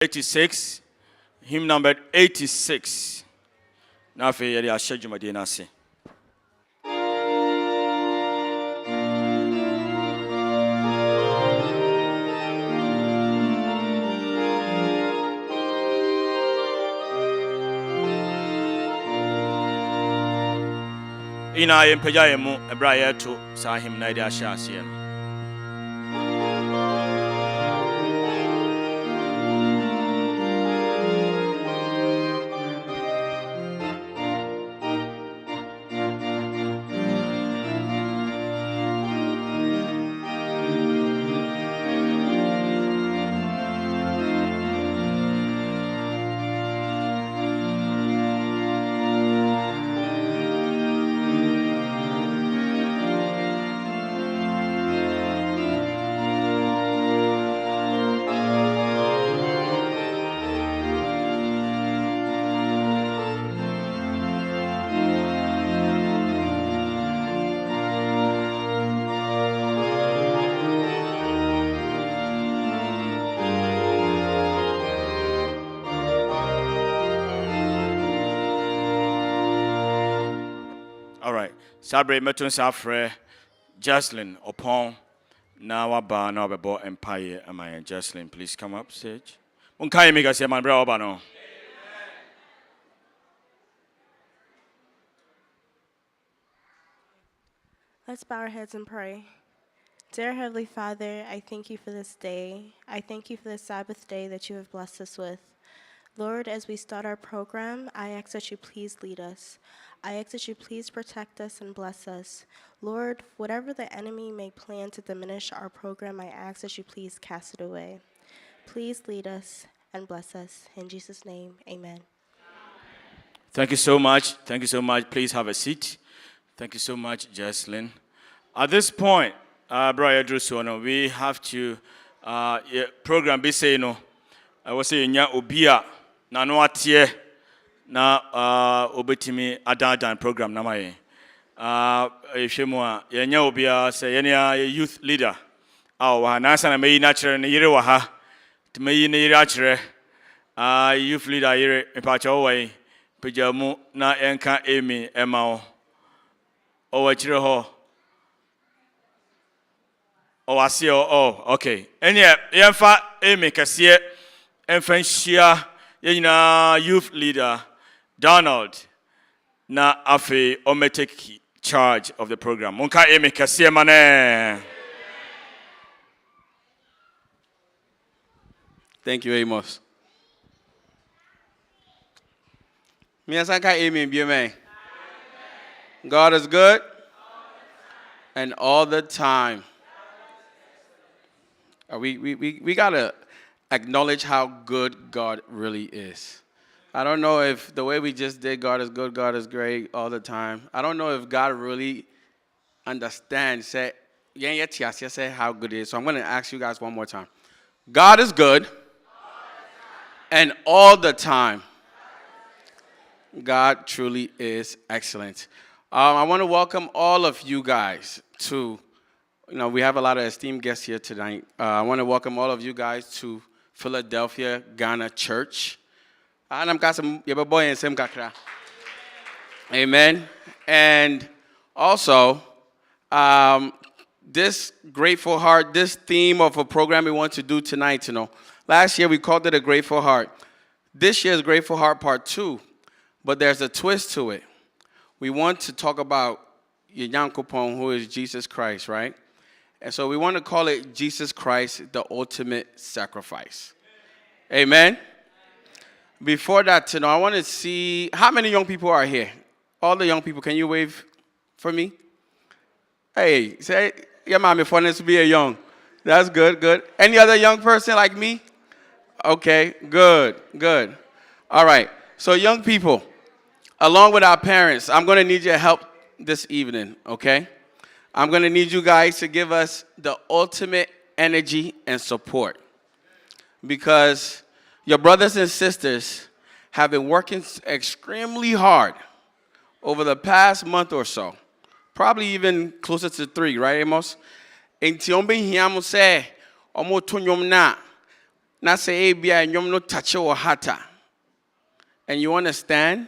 86, hymn number 86. Now for you, I share you my dear Nasi. Ina yempeja yemu ebra yeto sa hymn na dia ahyase no. All right. Sabre metun safre Jocelyn upon now ba na bebo empire am I Jocelyn, please come up stage. Unkai mega se man bra oba no. Let's bow our heads and pray. Dear Heavenly Father, I thank you for this day. I thank you for the Sabbath day that you have blessed us with. Lord, as we start our program, I ask that you please lead us. I ask that you please protect us and bless us. Lord, whatever the enemy may plan to diminish our program, I ask that you please cast it away. Please lead us and bless us. In Jesus' name, amen. Thank you so much. Thank you so much. Please have a seat. Thank you so much, Jocelyn. At this point, Brian Drusono, we have to program be say no. I was saying nya obia na no atie na obetimi adan program na maye. Ehwemu a yenya obia say yenya youth leader. Wa na sana meyi na kire ne yire wa ha. Tmeyi ne yire a kire. Youth leader yire epacha owai pejamu na enka emi ema o wa kire ho. Okay. Enye yemfa emi kase emfa nhia yina youth leader Donald na afi take charge of the program. Munka emi kase mane. Thank you, Amos. Miyasanka emi bieme. God is good and all the time. We got to acknowledge how good God really is. I don't know if the way we just did God is good, God is great all the time. I don't know if God really understands how good it is. So I'm going to ask you guys one more time. God is good and all the time. God truly is excellent. I want to welcome all of you guys to... we have a lot of esteemed guests here tonight. I want to welcome all of you guys to Philadelphia, Ghana Church. Amen. And also, this Grateful Heart, this theme of a program we want to do tonight, last year we called it a Grateful Heart. This year's Grateful Heart Part 2, but there's a twist to it. We want to talk about Yankopon, who is Jesus Christ, right? And so we want to call it Jesus Christ, the ultimate sacrifice. Amen? Before that, I want to see, how many young people are here? All the young people, can you wave for me? Hey, say, yeah, mommy, for us to be a young. That's good, good. Any other young person like me? Okay, good, good. All right, so young people, along with our parents, I'm going to need your help this evening, okay? I'm going to need you guys to give us the ultimate energy and support because your brothers and sisters have been working extremely hard over the past month or so, probably even closer to 3, right, Amos? na say ebia nyom no touch your heart, and you understand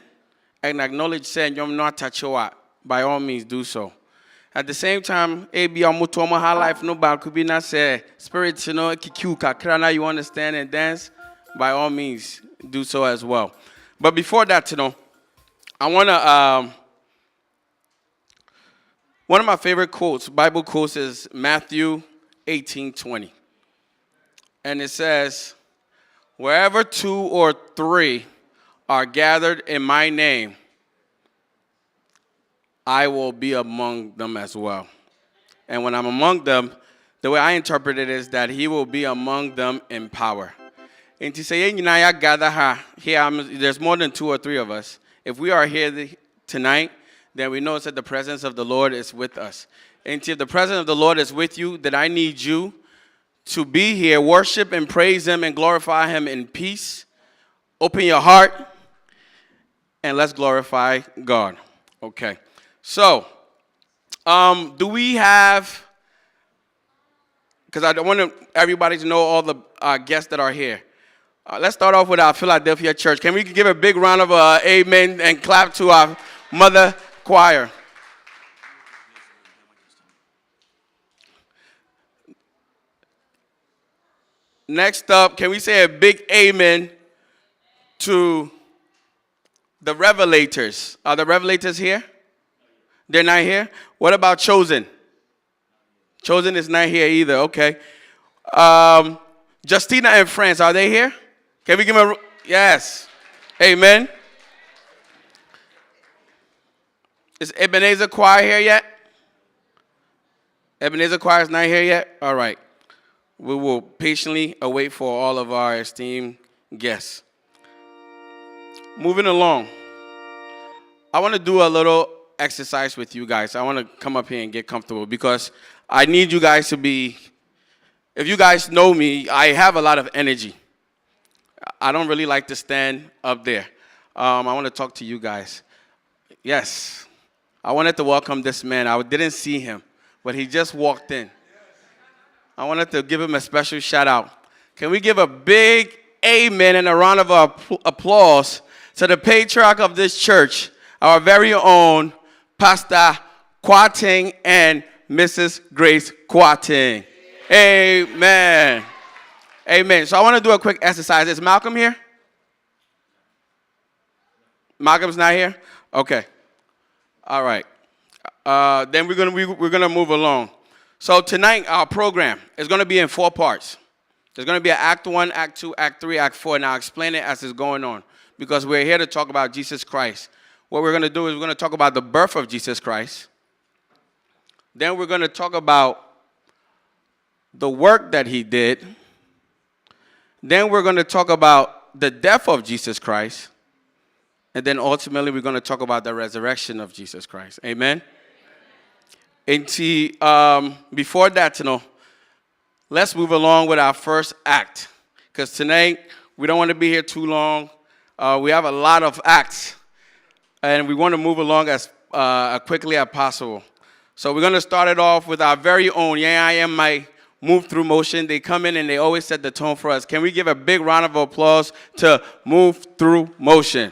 and acknowledge say nyom no touch your heart, by all means do so. At the same time, ebia muto mo ha life no ba could be na say spirit you know kikiu kakra na you understand and dance, by all means do so as well. But before that, you know, I want to one of my favorite quotes, Bible quotes, is Matthew 18:20. And it says, wherever 2 or 3 are gathered in my name, I will be among them as well. And when I'm among them, the way I interpret it is that he will be among them in power. And to say, gather here, there's more than 2 or 3 of us. If we are here tonight, then we know that the presence of the Lord is with us. And if the presence of the Lord is with you, then I need you to be here, worship and praise him and glorify him in peace. Open your heart and let's glorify God. Okay. So, do we have, because I want everybody to know all the guests that are here. Let's start off with our Philadelphia church. Can we give a big round of amen and clap to our mother choir? Next up, can we say a big amen to the Revelators? Are the Revelators here? They're not here? What about Chosen? Chosen is not here either. Okay. Justina and friends, are they here? Can we give them a... Yes. Amen. Is Ebenezer Choir here yet? Ebenezer Choir is not here yet? All right. We will patiently await for all of our esteemed guests. Moving along. I want to do a little exercise with you guys. I want to come up here and get comfortable because I need you guys to be... If you guys know me, I have a lot of energy. I don't really like to stand up there. I want to talk to you guys. Yes. I wanted to welcome this man. I didn't see him, but he just walked in. I wanted to give him a special shout out. Can we give a big amen and a round of applause to the patriarch of this church, our very own Pastor Kwateng and Mrs. Grace Kwateng. Amen. Amen. So I want to do a quick exercise. Is Malcolm here? Malcolm's not here? Okay. All right. Then we're gonna move along. So tonight our program is gonna be in 4 parts. There's gonna be an Act 1, Act 2, Act 3, Act 4. And I'll explain it as it's going on because we're here to talk about Jesus Christ. What we're gonna do is we're gonna talk about the birth of Jesus Christ. Then we're gonna talk about the work that he did. Then we're going to talk about the death of Jesus Christ. And then ultimately we're going to talk about the resurrection of Jesus Christ. Amen? And see, before that, you know, let's move along with our first act. Because tonight, we don't want to be here too long. We have a lot of acts. And we want to move along as quickly as possible. So we're going to start it off with our very own Yeah, I Am My Move Through Motion. They come in and they always set the tone for us. Can we give a big round of applause to Move Through Motion?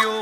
Yo,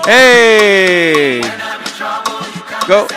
Hey! Go.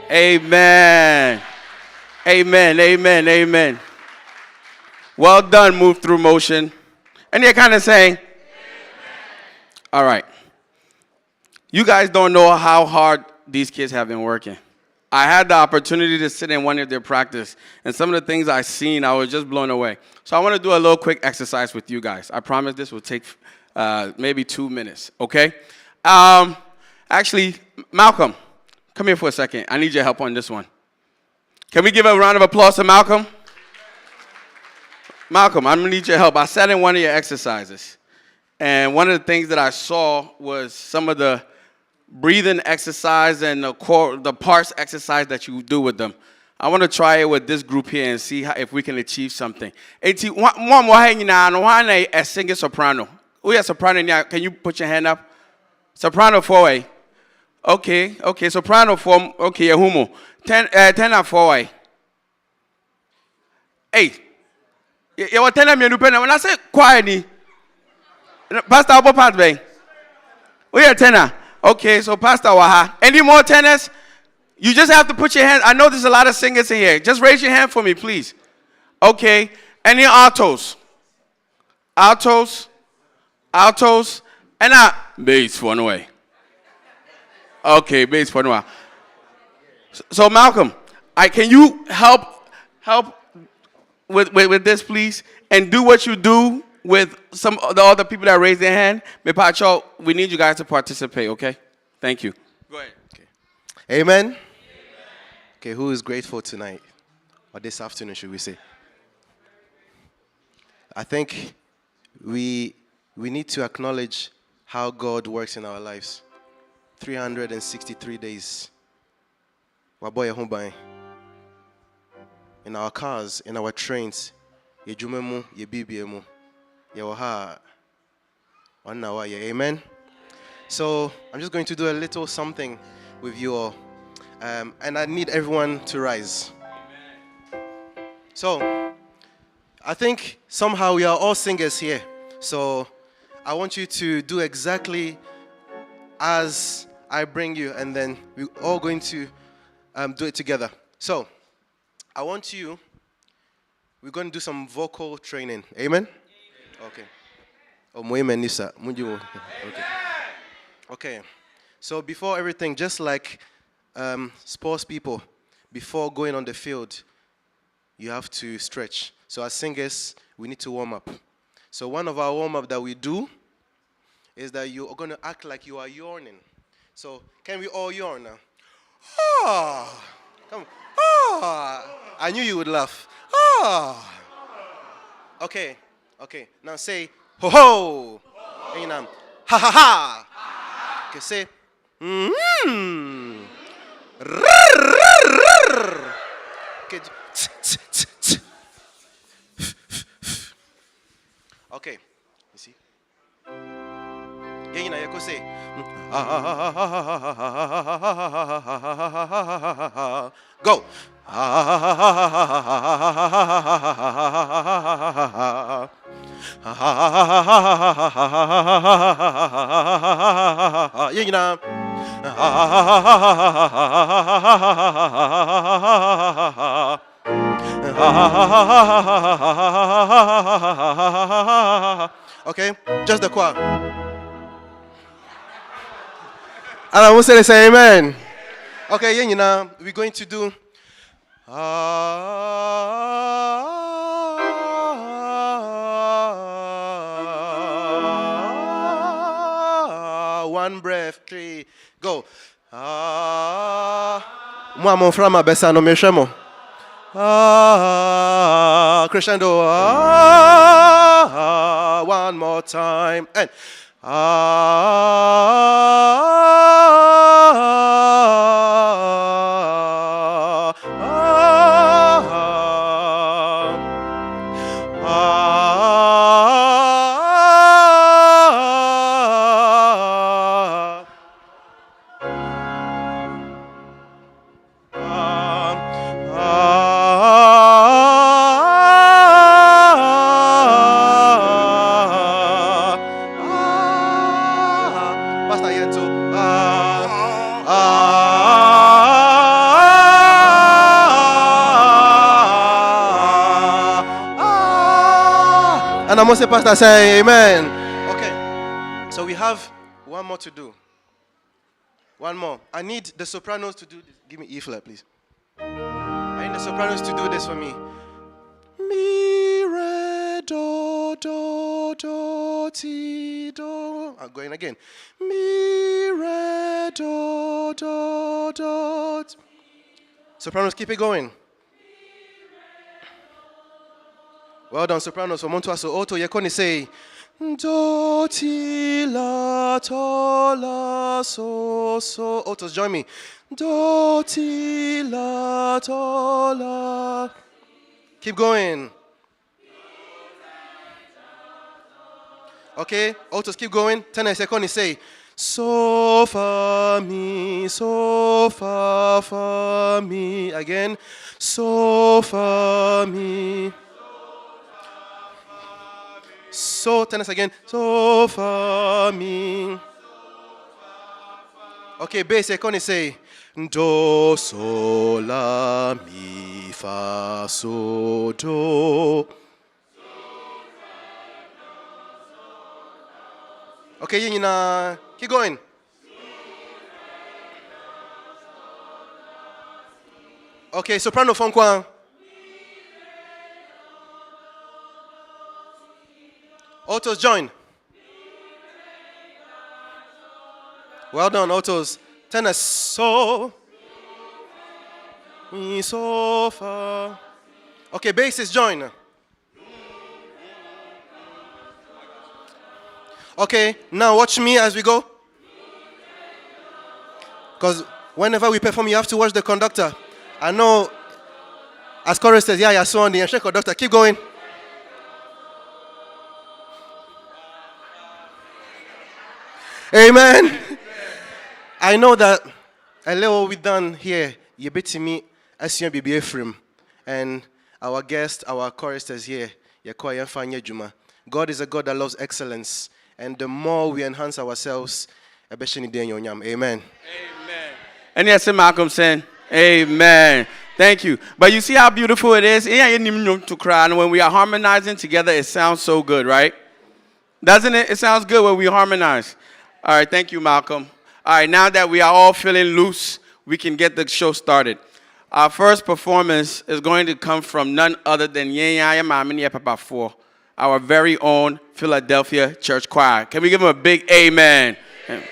Amen. Amen. Amen. Amen. Well done, Move Through Motion. And you're kind of saying, amen. All right. You guys don't know how hard these kids have been working. I had the opportunity to sit in one of their practice, and some of the things I seen, I was just blown away. So I want to do a little quick exercise with you guys. I promise this will take maybe 2 minutes, okay? Actually, Malcolm, come here for a second. I need your help on this one. Can we give a round of applause to Malcolm? Malcolm, I'm going to need your help. I sat in one of your exercises, and one of the things that I saw was some of the breathing exercise and the parts exercise that you do with them. I want to try it with this group here and see if we can achieve something. One more a singer soprano. We are soprano now. Can you put your hand up? Soprano 4-way. Okay. Soprano 4. Okay, humo. 10 and 4-way. Hey. You want 10 and you when I say quietly. Pastor Abu Patbay. We are tenor. Okay, so Pastor Waha. Any more tenors? You just have to put your hand. I know there's a lot of singers in here. Just raise your hand for me, please. Okay. Any altos? Altos? And bass one way. Okay, bass one way. So Malcolm, can you help with this, please? And do what you do with some of the other people that raise their hand. We need you guys to participate, okay? Thank you. Go ahead. Okay. Amen. Okay, who is grateful tonight? Or this afternoon, should we say? I think we need to acknowledge how God works in our lives. 363 days. In our cars, in our trains, yejumemu, yebibiemu, yewaha, amen. So I'm just going to do a little something with you all. And I need everyone to rise. So, I think somehow we are all singers here. So, I want you to do exactly as I bring you, and then we're all going to do it together. So, we're going to do some vocal training. Amen? Okay. Okay. So, before everything, just like sports people, before going on the field, you have to stretch. So as singers, we need to warm up. So one of our warm-up that we do is that you are going to act like you are yawning. So can we all yawn now? Ah, come on. Ah, I knew you would laugh. Ah. Okay. Now say ho ho. And ha ha ha. Okay, say. Okay. Okay. You see? Yeah, you know, you could say. Go. Yeah, you know. Okay, just the choir. And I will say amen. Okay, yeah, you know, we're going to do. One breath, 3, go. Moi, mon frère m'a baissé à nos méchants. Crescendo. One more time. And. Pastor Yento. And I'm going to say, Pastor, say amen. Okay. So we have one more to do. One more. I need the sopranos to do this. Give me E flat, please. I need the sopranos to do this for me. Mi, re, do, do, do, ti, do. I'm going again. Mi, re, do, do, do. Sopranos, keep it going. Well done, sopranos. For Montuaso Auto, you're going to say, do, ti, la, to, la, so, so. Autos, join me. Do, ti, la, to, la. Keep going. Okay, autos, keep going. 10 seconds, say, so, fa, mi, so, fa, mi. Again, so, fa, mi. So, 10 again. So, fa, mi. Okay, bass, second, say, do, so, la, mi, fa, so, do. Okay, you know, keep going. Okay, soprano phone kwa. Autos join. Well done, autos. Tenor so. Mi, so, fa. Okay, basses join. Okay, now watch me as we go. Because whenever we perform, you have to watch the conductor. I know, as choristers, yeah, so on the ancient conductor. Keep going. Amen. I know that a little we done here, you bit to me as you be Ephraim, and our guest, our choristers here, Yakoya Fanya Juma. God is a God that loves excellence, and the more we enhance ourselves, amen. Amen. And yes, Malcolm saying, amen. Thank you. But you see how beautiful it is? To cry. And when we are harmonizing together, it sounds so good, right? Doesn't it? It sounds good when we harmonize. All right, thank you, Malcolm. All right, now that we are all feeling loose, we can get the show started. Our first performance is going to come from none other than Yenya Mamini Papa 4, our very own Philadelphia Church Choir. Can we give them a big amen? Amen.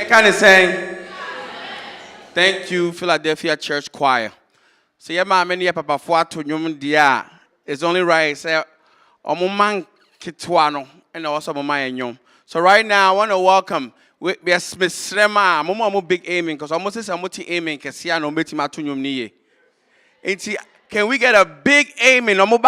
kind of saying, thank you, Philadelphia Church Choir. So, yeah, my many papa for to nyum dia. It's only right, say, man kitwano, and also my nyum. So, right now, I want to welcome. We are Miss Rema, Momo big aiming, because almost is a multi aiming, Cassiano, Metima Tunyum Nie. Can we get a big amen? No more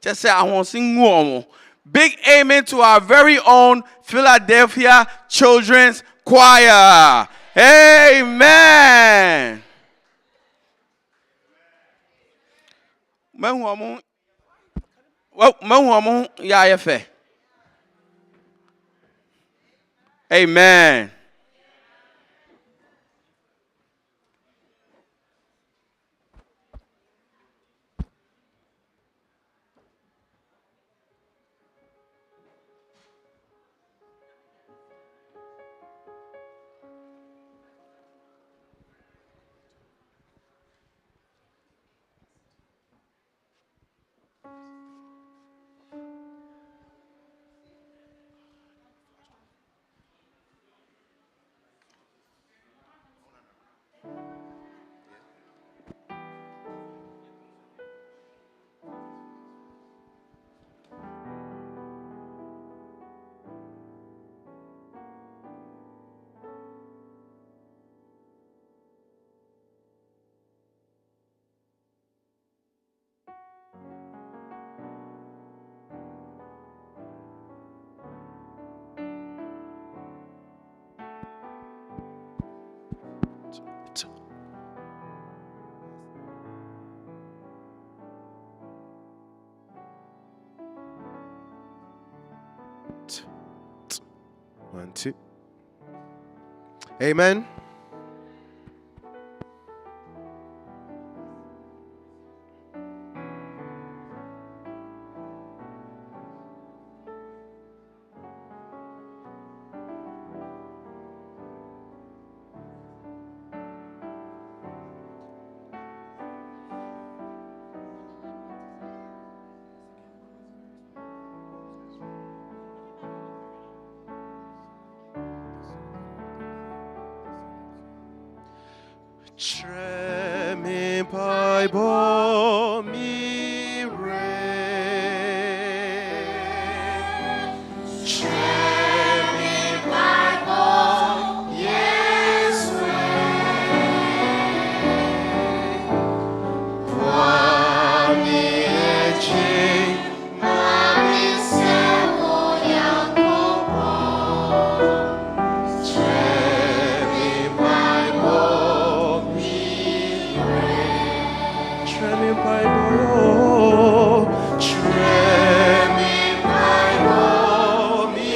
just say I want to sing more. Big amen to our very own Philadelphia Children's Choir. Amen. Amen. One, two. Amen. Tremi Bible mi re. Tremi Bible yes re. Kwami eji mami sebo yakobo. Tremi Bible Tremi Bible, Tremi Bible, mi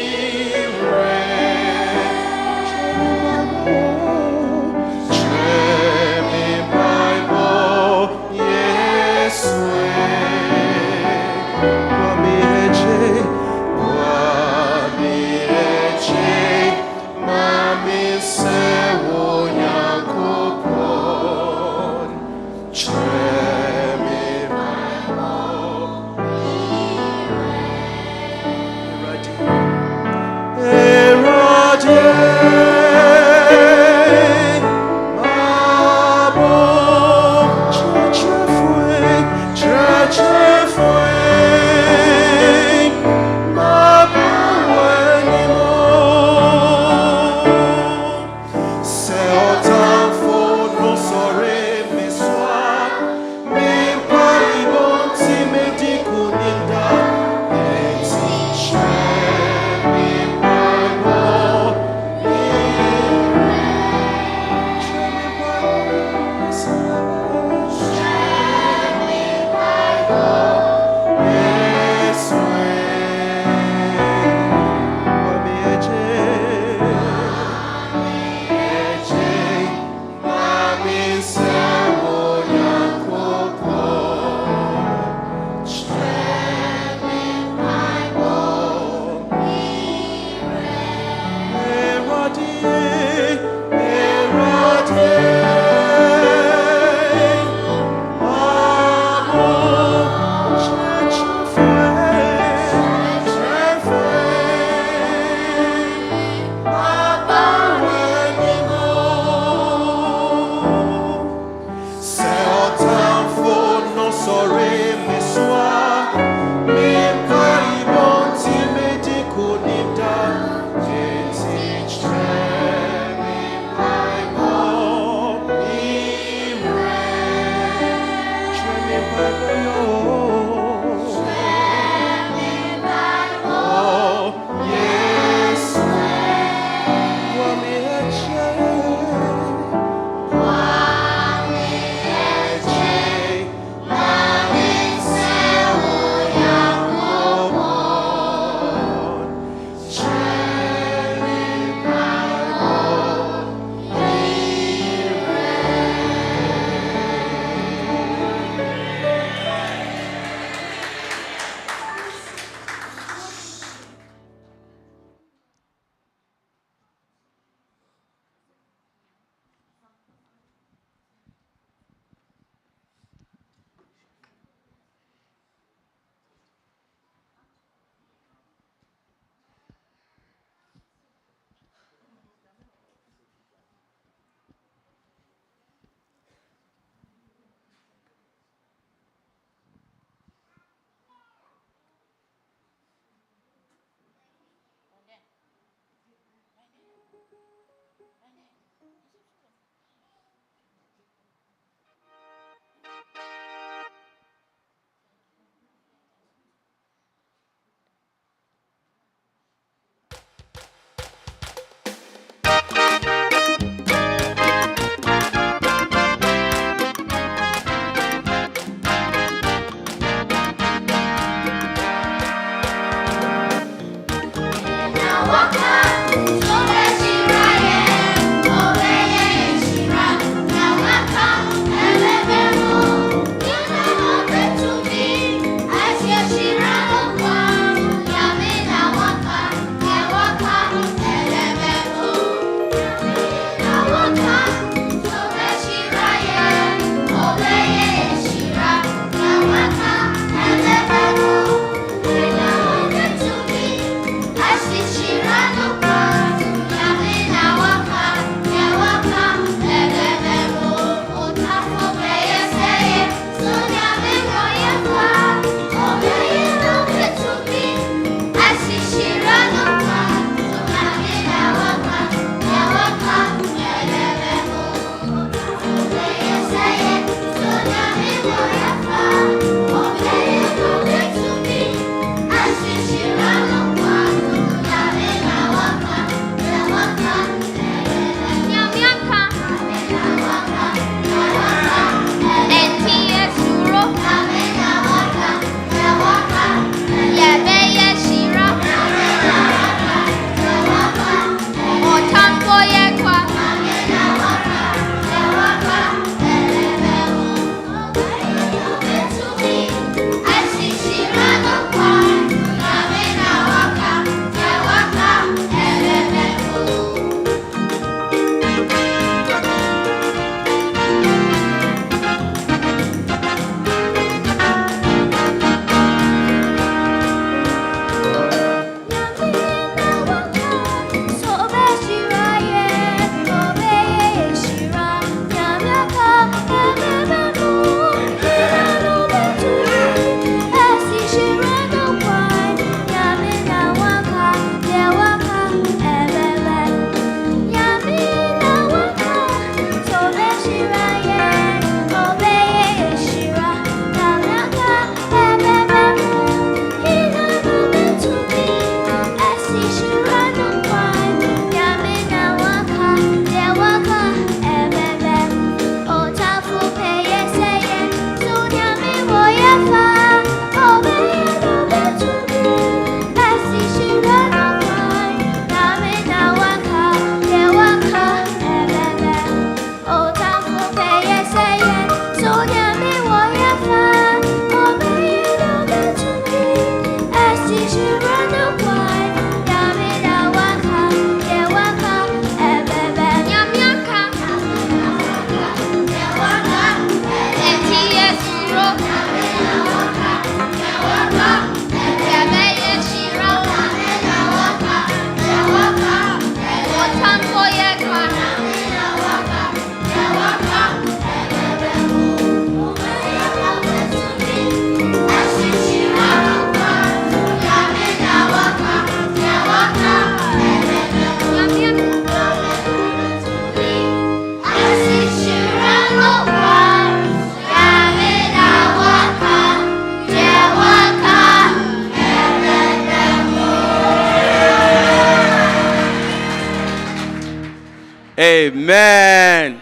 Amen.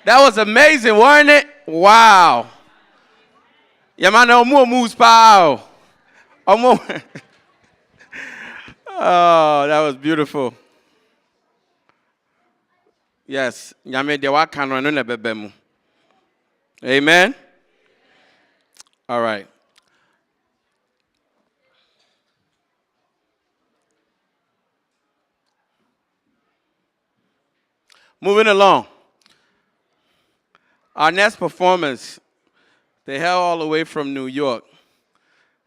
That was amazing, wasn't it? Wow. Yamana omo moves pow. Omo. Oh, that was beautiful. Yes. Nyame de wa kan no na bebe mu. Amen. All right. Moving along. Our next performance, they hail all the way from New York.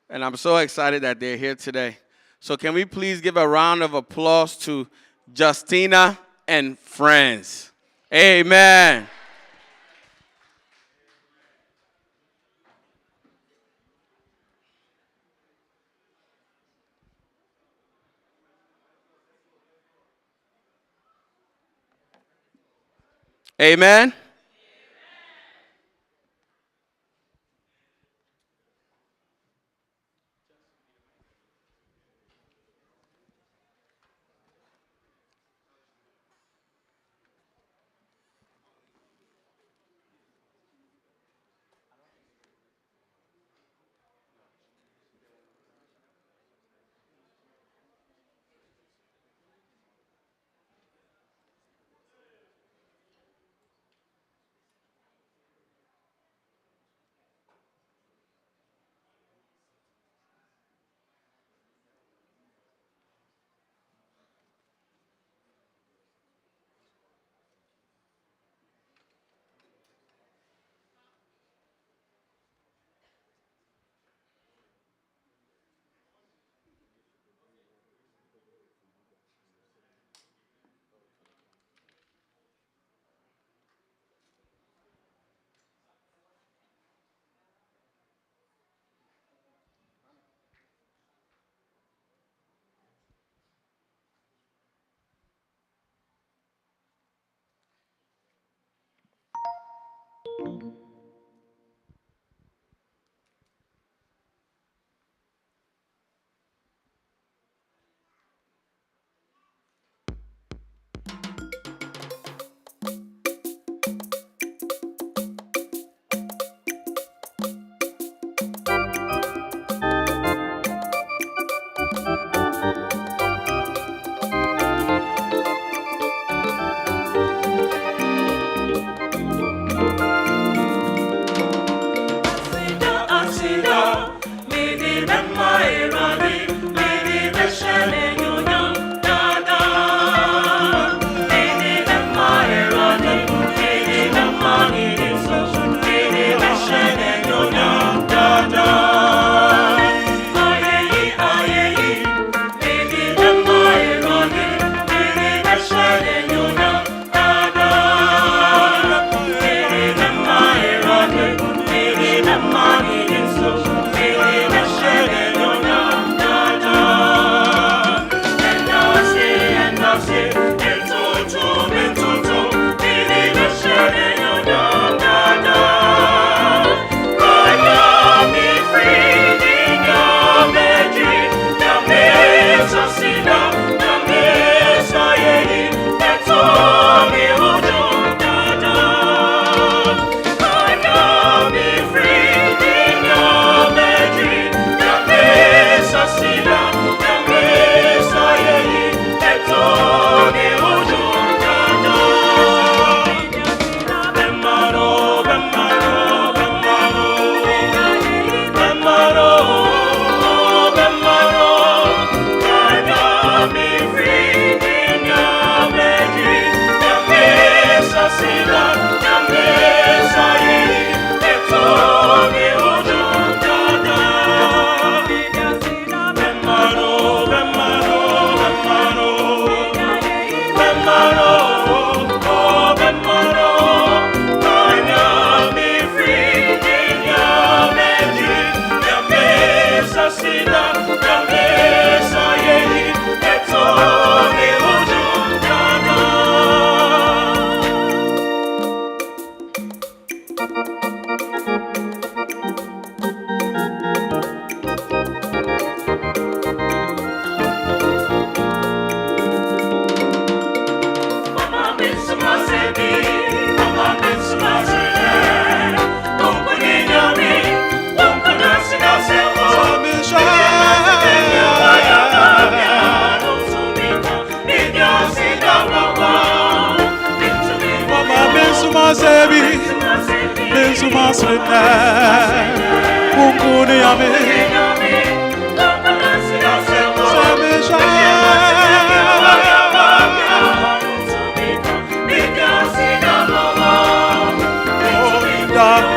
And I'm so excited that they're here today. So can we please give a round of applause to Justina and friends. Amen. Amen. sumasrene Kunguni yami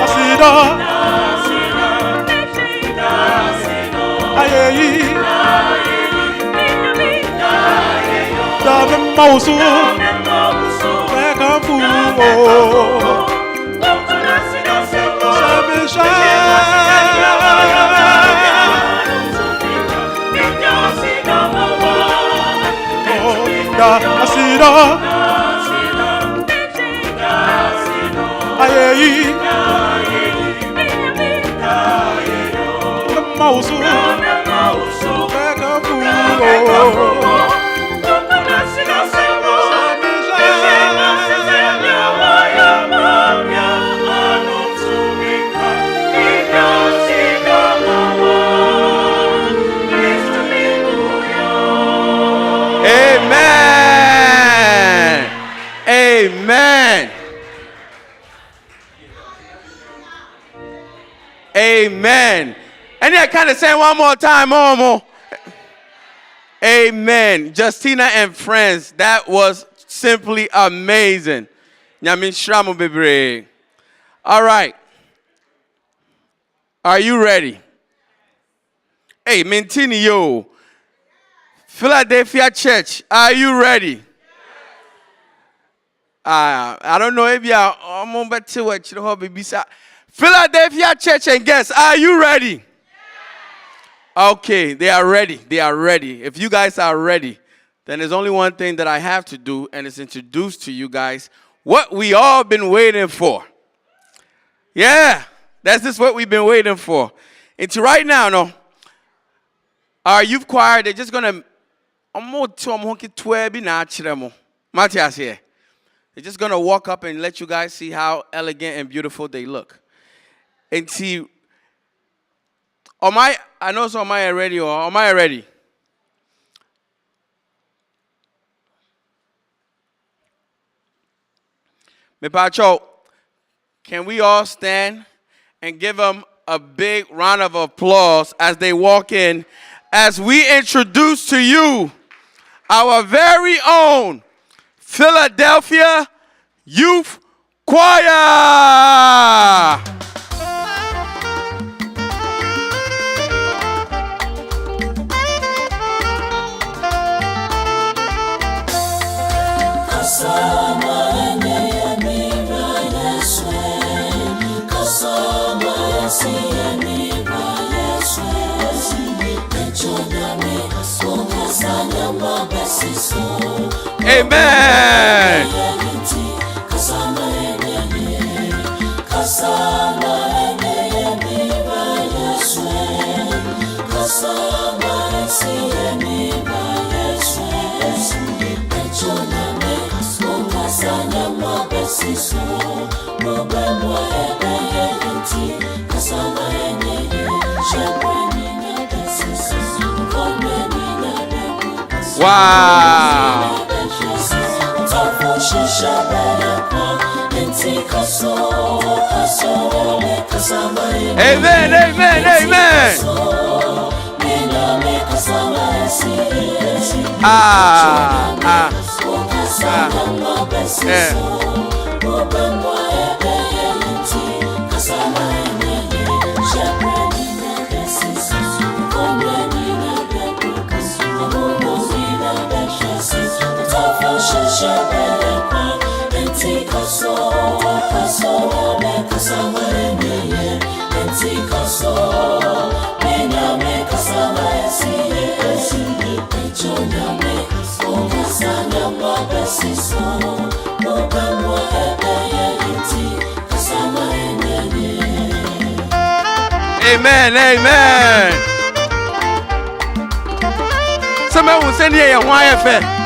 Asida Ayeyi Dame mausu Mekamfu Sabisha Asida Ayeyi Mausu Mekamfu Amen. Amen. Amen. And I kind of say one more time, Momo. Amen. Justina and friends, that was simply amazing. Nyamin shramu bebre. All right. Are you ready? Hey, Mentini, yo. Philadelphia Church, are you ready? I don't know if you are on better what you have baby. Philadelphia Church and guests, are you ready? Okay, they are ready. They are ready. If you guys are ready, then there's only one thing that I have to do, and it's introduce to you guys what we all been waiting for. Yeah, that's just what we've been waiting for. It's right now, no. Our youth choir, they're just gonna Matthias here. They're just gonna walk up and let you guys see how elegant and beautiful they look. And see, I know so am I ready or am I ready? Me Pacho, can we all stand and give them a big round of applause as they walk in, as we introduce to you our very own Philadelphia Youth Choir. Amen. Wow. Amen, amen, amen. Yeah. Amen, amen. Someone will send you a YFA.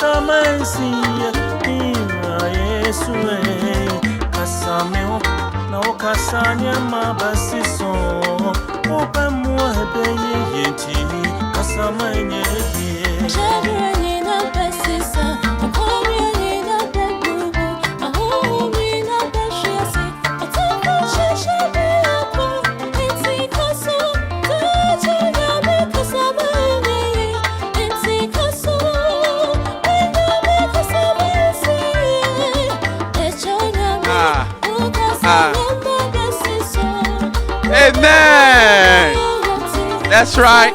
kasamansi ira Yesu kasameo na okasanya mabasiso opemu ebeye yenti kasamanye Shabrani na basisa okomyani na bebubu ahumi na bashiasi otaka shishabe akwa inti kaso tajanyame kasamanye inti kaso wendame kasamansi echonyame ukasanya mabasiso. Amen. That's right.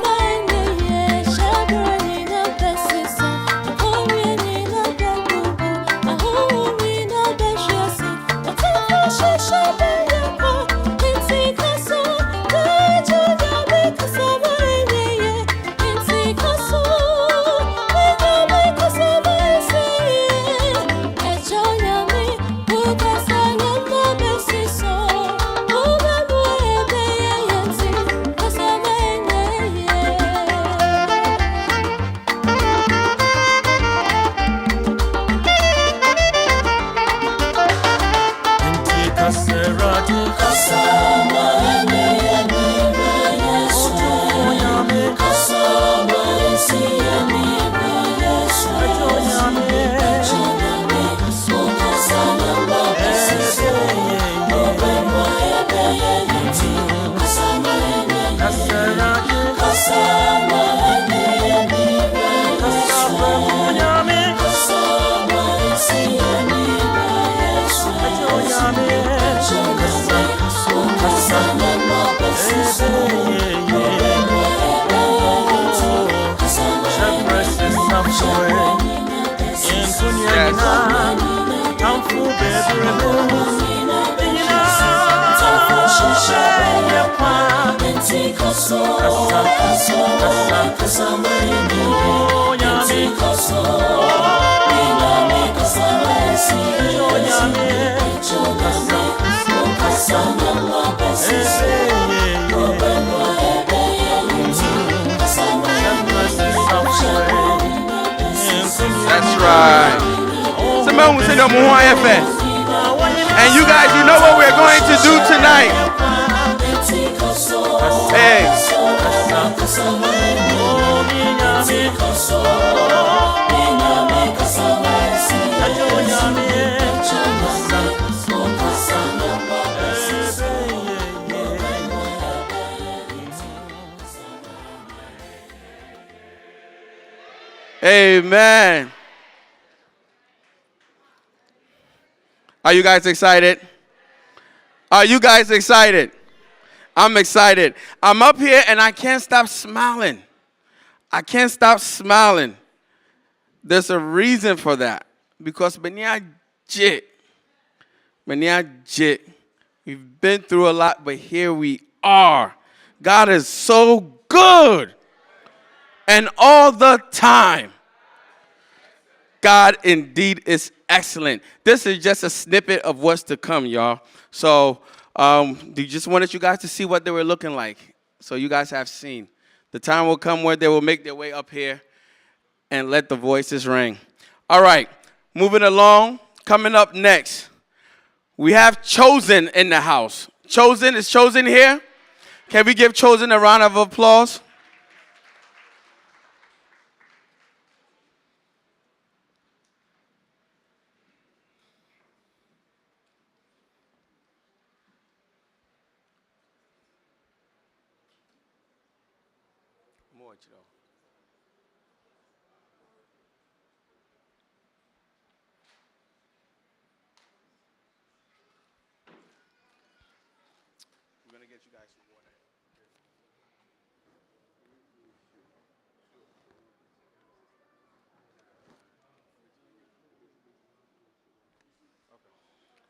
That's right. Someone will say no more FS. And you guys, you know what we're going to do tonight. Hey. Amen. Are you guys excited? Are you guys excited? I'm excited. I'm up here and I can't stop smiling. I can't stop smiling. There's a reason for that. Because we've been through a lot, but here we are. God is so good. And all the time. God indeed is excellent. This is just a snippet of what's to come, y'all. So we just wanted you guys to see what they were looking like. So you guys have seen. The time will come where they will make their way up here and let the voices ring. All right, moving along. Coming up next, we have Chosen in the house. Chosen, is Chosen here? Can we give Chosen a round of applause?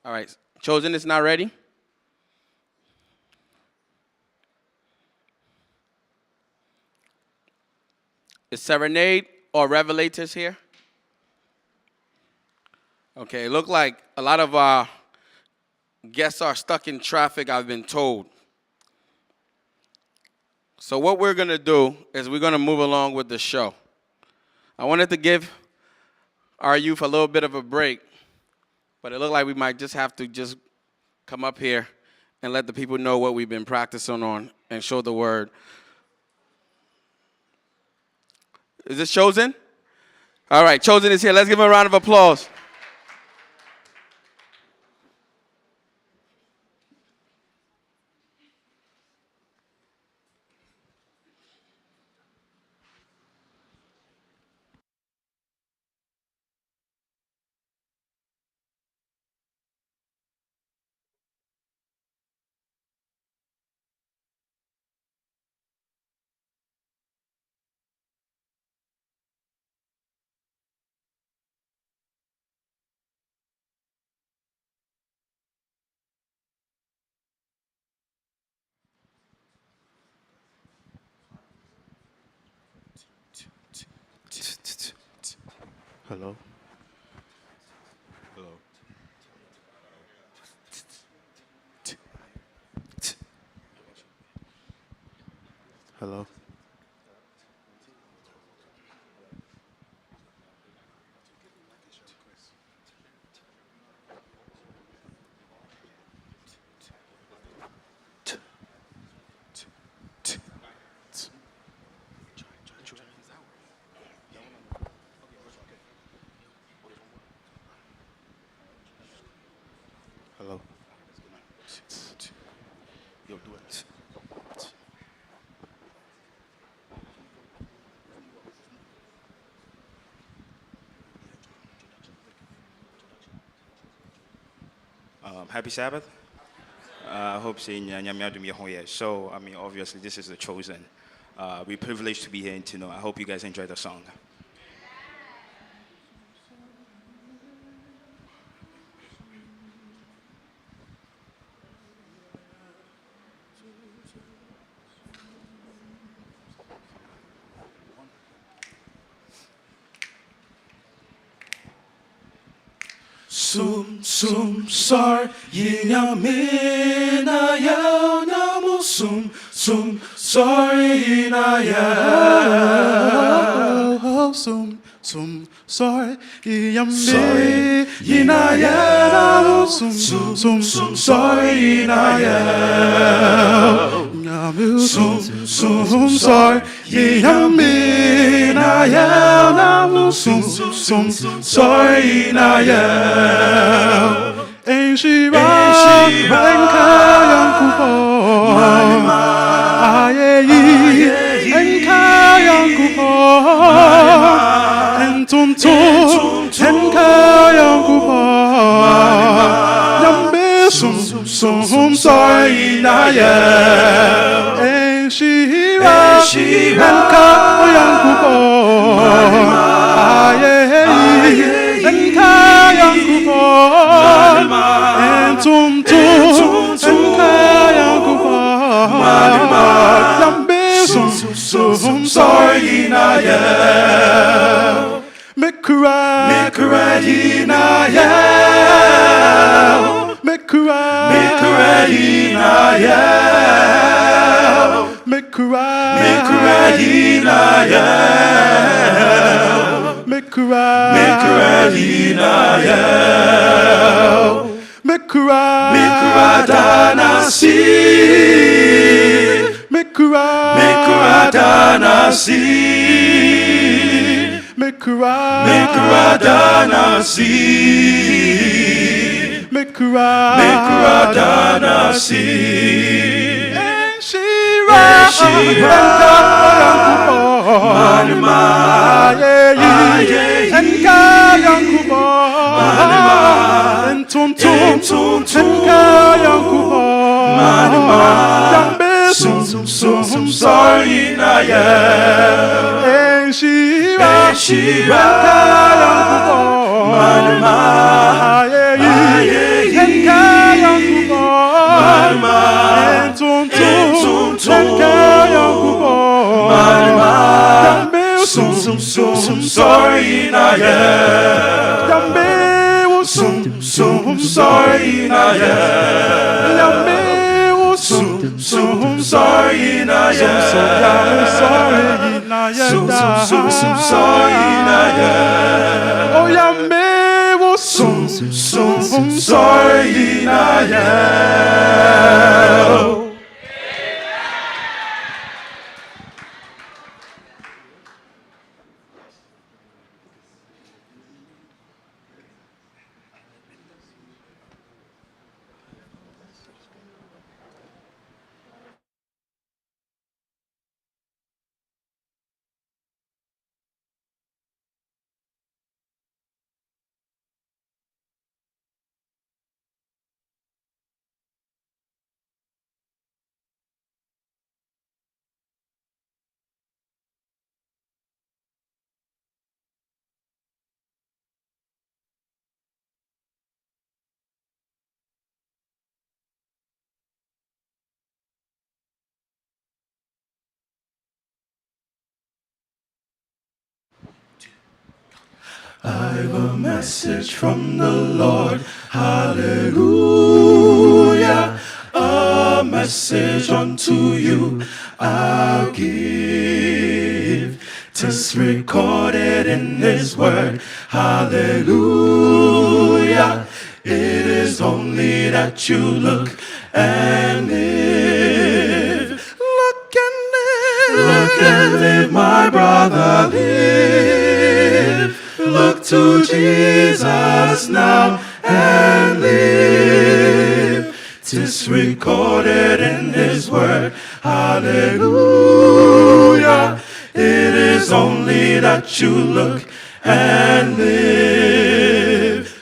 All right, Chosen is not ready. Is Serenade or Revelators here? Okay, it looked like a lot of our guests are stuck in traffic, I've been told. So what we're going to do is we're going to move along with the show. I wanted to give our youth a little bit of a break. But it looked like we might just have to just come up here and let the people know what we've been practicing on and show the word. Is this Chosen? All right, Chosen is here. Let's give him a round of applause. Hello. Hello. Hello. Hello. Yo, do it. Happy Sabbath. I hope seeing Nyamiadum. So, I mean, obviously, this is the Chosen. We're privileged to be here and to know. I hope you guys enjoy the song. Sum sar yinyamina ya namu sum sar yina ya Sum sorry yina ya sum sorry yina ya sum sorry yina ya sum sorry yina ya enshira enkayang kupo ayeyi enkayang kupo entuntum enkayang kupo yambe sum sorry na ya enshira enkayang kupo ayeyi enkayang kupo entuntum enkayang kupo yambe sum sorry na ya Mekura ina ya Mekura ina ya Mekura ina ya Mekura ina ya Mekura danasi Mekura danasi Mekura danasi Mekura danasi Enshira enkayang kupo manima ayeyi enkayang kupo entuntum enkayang kupo manima yambe sum sorry na ya enshira enkayang kupo manima ayeyi enkayang kupo manima entuntum enkayang kupo manima yambe sum sorry na ya yambe sum sorry na ya yambe sum sorry na ya sorry na sorry na yeah. Oh yeah, me was sorry na yeah. I've a message from the Lord, hallelujah. A message unto you I'll give. 'Tis recorded in His word, hallelujah. It is only that you look and live. Look and live, my brother, live. Look to Jesus now and live. 'Tis recorded in His word, hallelujah. It is only that you look and live.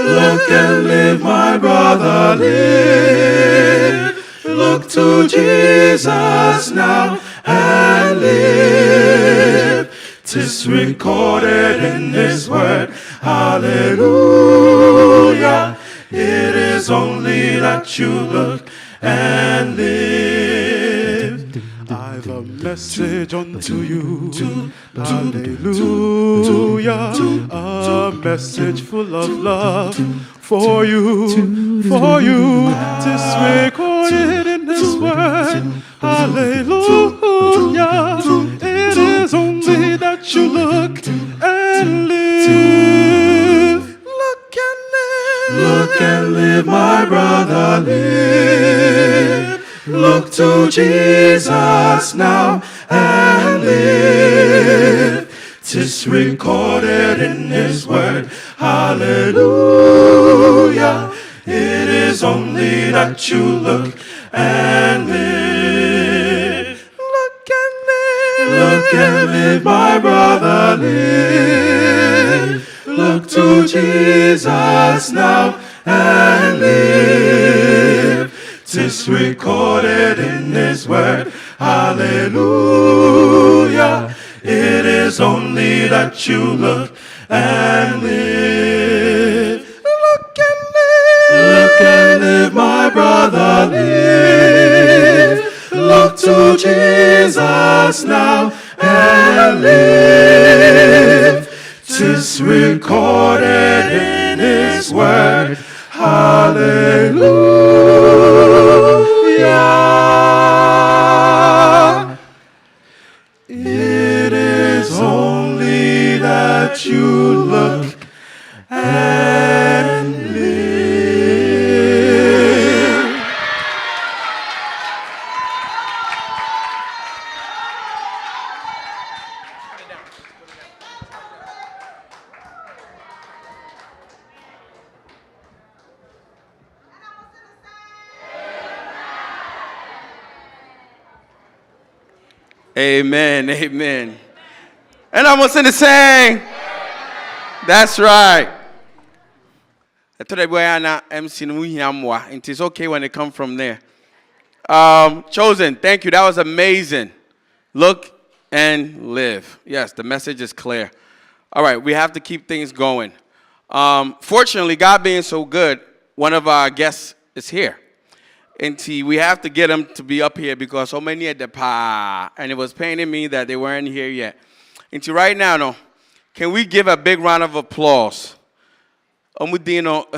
Look and live, my brother, live. Look to Jesus now and live. 'Tis recorded in His word, hallelujah. It is only that you look and live. I've a message unto you, hallelujah. A message full of love for you. 'Tis recorded in His word, hallelujah. It is only that you look and live. Look and live, my brother, live. Look to Jesus now and live. 'Tis recorded in His word, hallelujah. It is only that you look and live. Look and live, my brother, live. Look to Jesus now and live. 'Tis recorded in His word, hallelujah. It is only that you look and live. Look and live, my brother, live. Look to Jesus now and live. 'Tis recorded in His word, hallelujah. It is only that you look and live. Amen, amen. And I was in the saying, that's right. I told everybody MC it is okay when they come from there. Chosen, thank you. That was amazing. Look and live. Yes, the message is clear. All right, we have to keep things going. Fortunately, God being so good, one of our guests is here. And we have to get them to be up here because so many at the pa, and it was paining me that they weren't here yet. And right now, no, can we give a big round of applause? Omudino,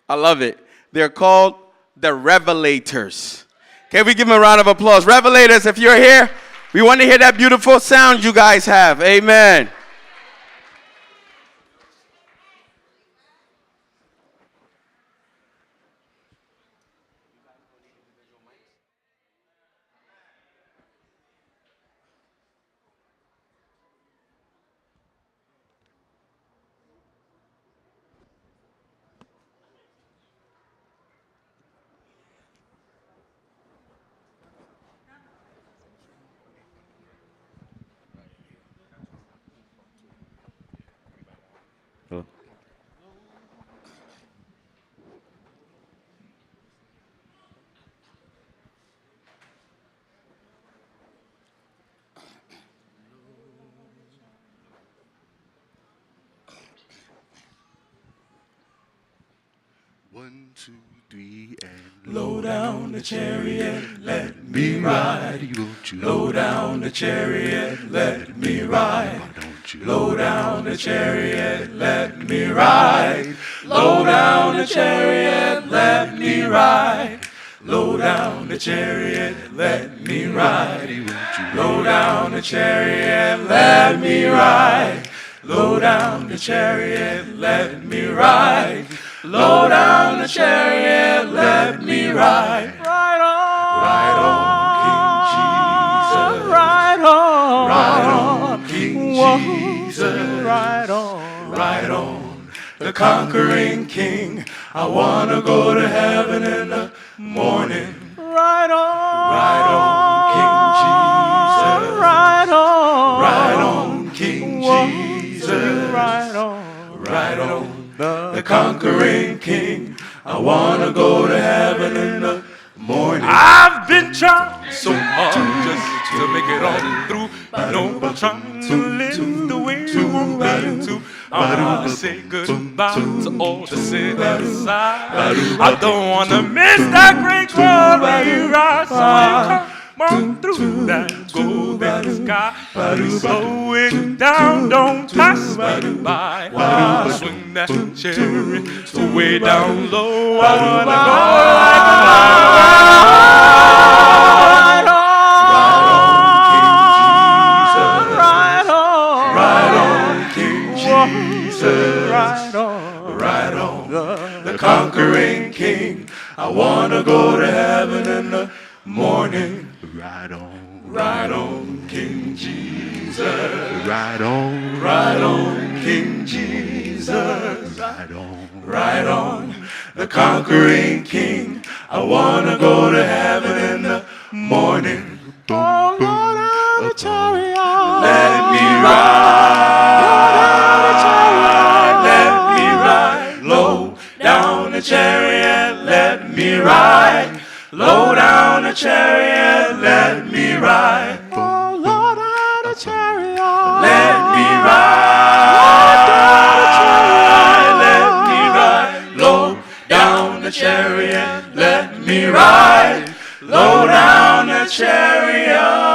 I love it. They're called the Revelators. Can we give them a round of applause? Revelators, if you're here, We want to hear that beautiful sound you guys have. Amen. One, two, three, and low down the chariot, let me ride. Won't you low down the chariot, let me ride. Don't you low down the chariot, let me ride. Low down the chariot, let me ride. Low down the chariot, let me ride. Won't you low down the chariot, let me ride. Low down the chariot, let me ride. Low down the chariot, let me ride. Ride on, King Jesus. Ride on, King Jesus. Ride on, the conquering King. I wanna go to heaven in the morning. Ride on, King Jesus. Ride on, King Jesus. Ride on. The conquering King. I wanna go to heaven in the morning. I've been trying so hard just to make it all through. I know I'm trying to live the way you want me to. I wanna say goodbye to all the sinners. I don't wanna miss that great glory rise. So come on through that golden sky. Slow it down, don't pass me by. Swing that chariot way down low. I wanna go like a Ride on, King Jesus. Ride on, the conquering King. I wanna go to heaven in the morning. Ride on, King Jesus. Ride on, King Jesus. Ride on, the conquering King. I wanna go to heaven in the morning. Oh, Lord, I'm a chariot. Let me ride. Let me ride. Low down the chariot. Let me ride. Low down the chariot. Let me ride. Oh, Lord, I'm a chariot. Let me ride. Let me ride. Low down the chariot. Let me ride. Low down the chariot.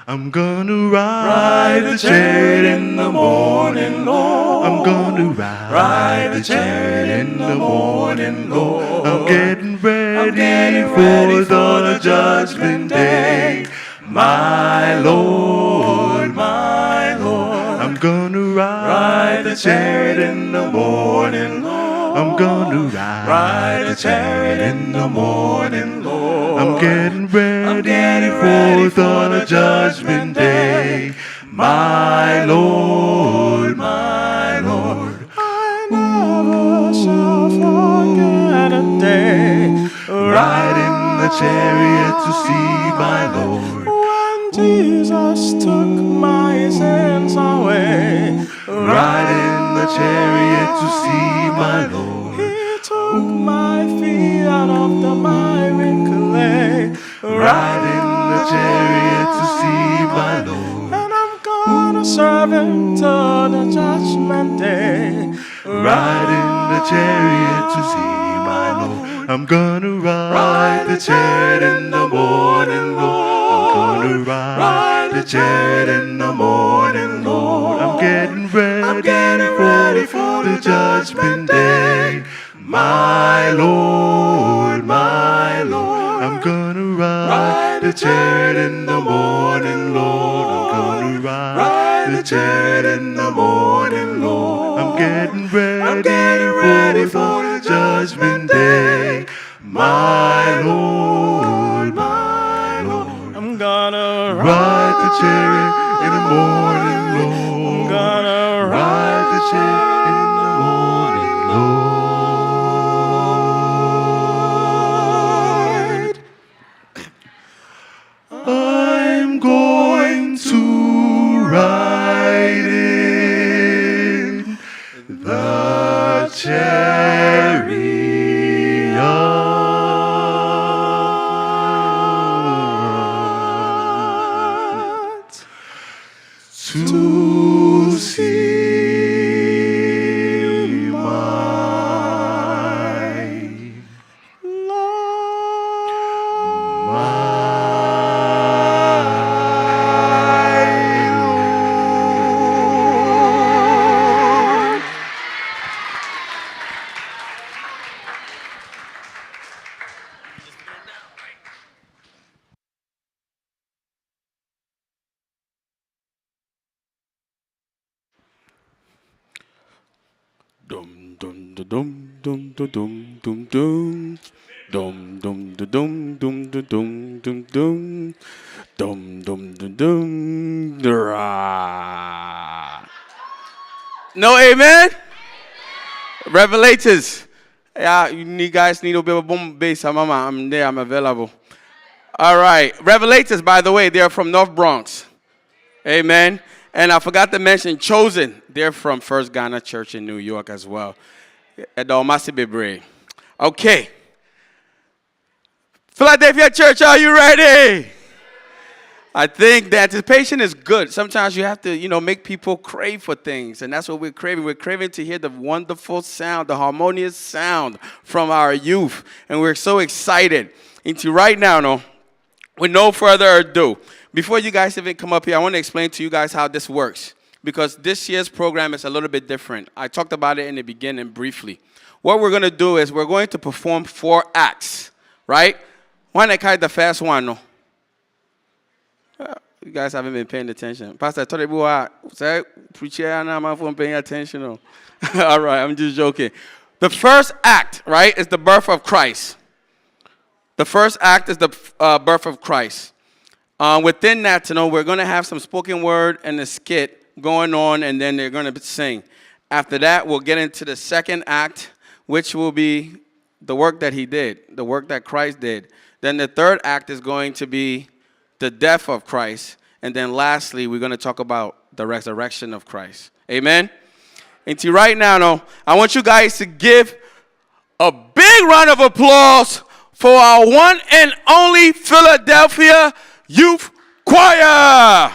I'm gonna ride the chariot in the morning, Lord. I'm gonna ride the chariot in the morning, Lord. I'm getting ready for the judgment day, my Lord, my Lord. I'm gonna ride the chariot in the morning, Lord. I'm gonna ride a chariot in the morning, Lord. I'm getting ready for the judgment day. My Lord, my Lord. I never shall forget a day. Ride in the chariot to see my Lord. When Jesus took my sins away. Ride in the chariot to see my Lord. He took my feet out of the miry clay. Ride in the chariot to see my Lord. And I'm gonna serve him till the judgment day. Ride in the chariot to see my Lord. I'm gonna ride the chariot in the morning, Lord. I'm gonna ride the chariot in the morning, Lord. I'm getting ready for the judgment day. My Lord, my Lord. I'm gonna ride the chariot in the morning, Lord. I'm gonna ride the chariot in the morning, Lord. I'm getting ready for the judgment day. My Lord, my Lord. I'm gonna Ride the chariot in the morning, Lord. I'm gonna Ride the chariot in the morning, Lord. I'm going to ride in the chariot to see my Lord. Dum dum da dum dum da dum dum dum. Dum dum da dum dum da dum dum dum. Dum dum da dum da. No amen? Revelators. Yeah, you guys need a bit of boom bass. I'm there, I'm available. All right. Revelators, by the way, they're from North Bronx. Amen. And I forgot to mention Chosen. They're from First Ghana Church in New York as well. At the Omasi Bebre. Okay. Philadelphia Church, are you ready? I think the anticipation is good. Sometimes you have to, make people crave for things. And that's what we're craving. We're craving to hear the wonderful sound, the harmonious sound from our youth. And we're so excited. Into right now, with no further ado, before you guys even come up here, I want to explain to you guys how this works. Because this year's program is a little bit different. I talked about it in the beginning briefly. What we're going to do is we're going to perform 4 acts, right? One I carry the first one, no? You guys haven't been paying attention. Pastor, I told you, say, preacher, and I'm paying attention. No? All right, I'm just joking. The first act, right, is the birth of Christ. The first act is the birth of Christ. Within that, we're going to have some spoken word and a skit going on, and then they're going to sing. After that, we'll get into the second act, which will be the work that he did, the work that Christ did. Then the third act is going to be the death of Christ. And then lastly, we're going to talk about the resurrection of Christ. Amen? And to right now, I want you guys to give a big round of applause for our one and only Philadelphia Youth Choir.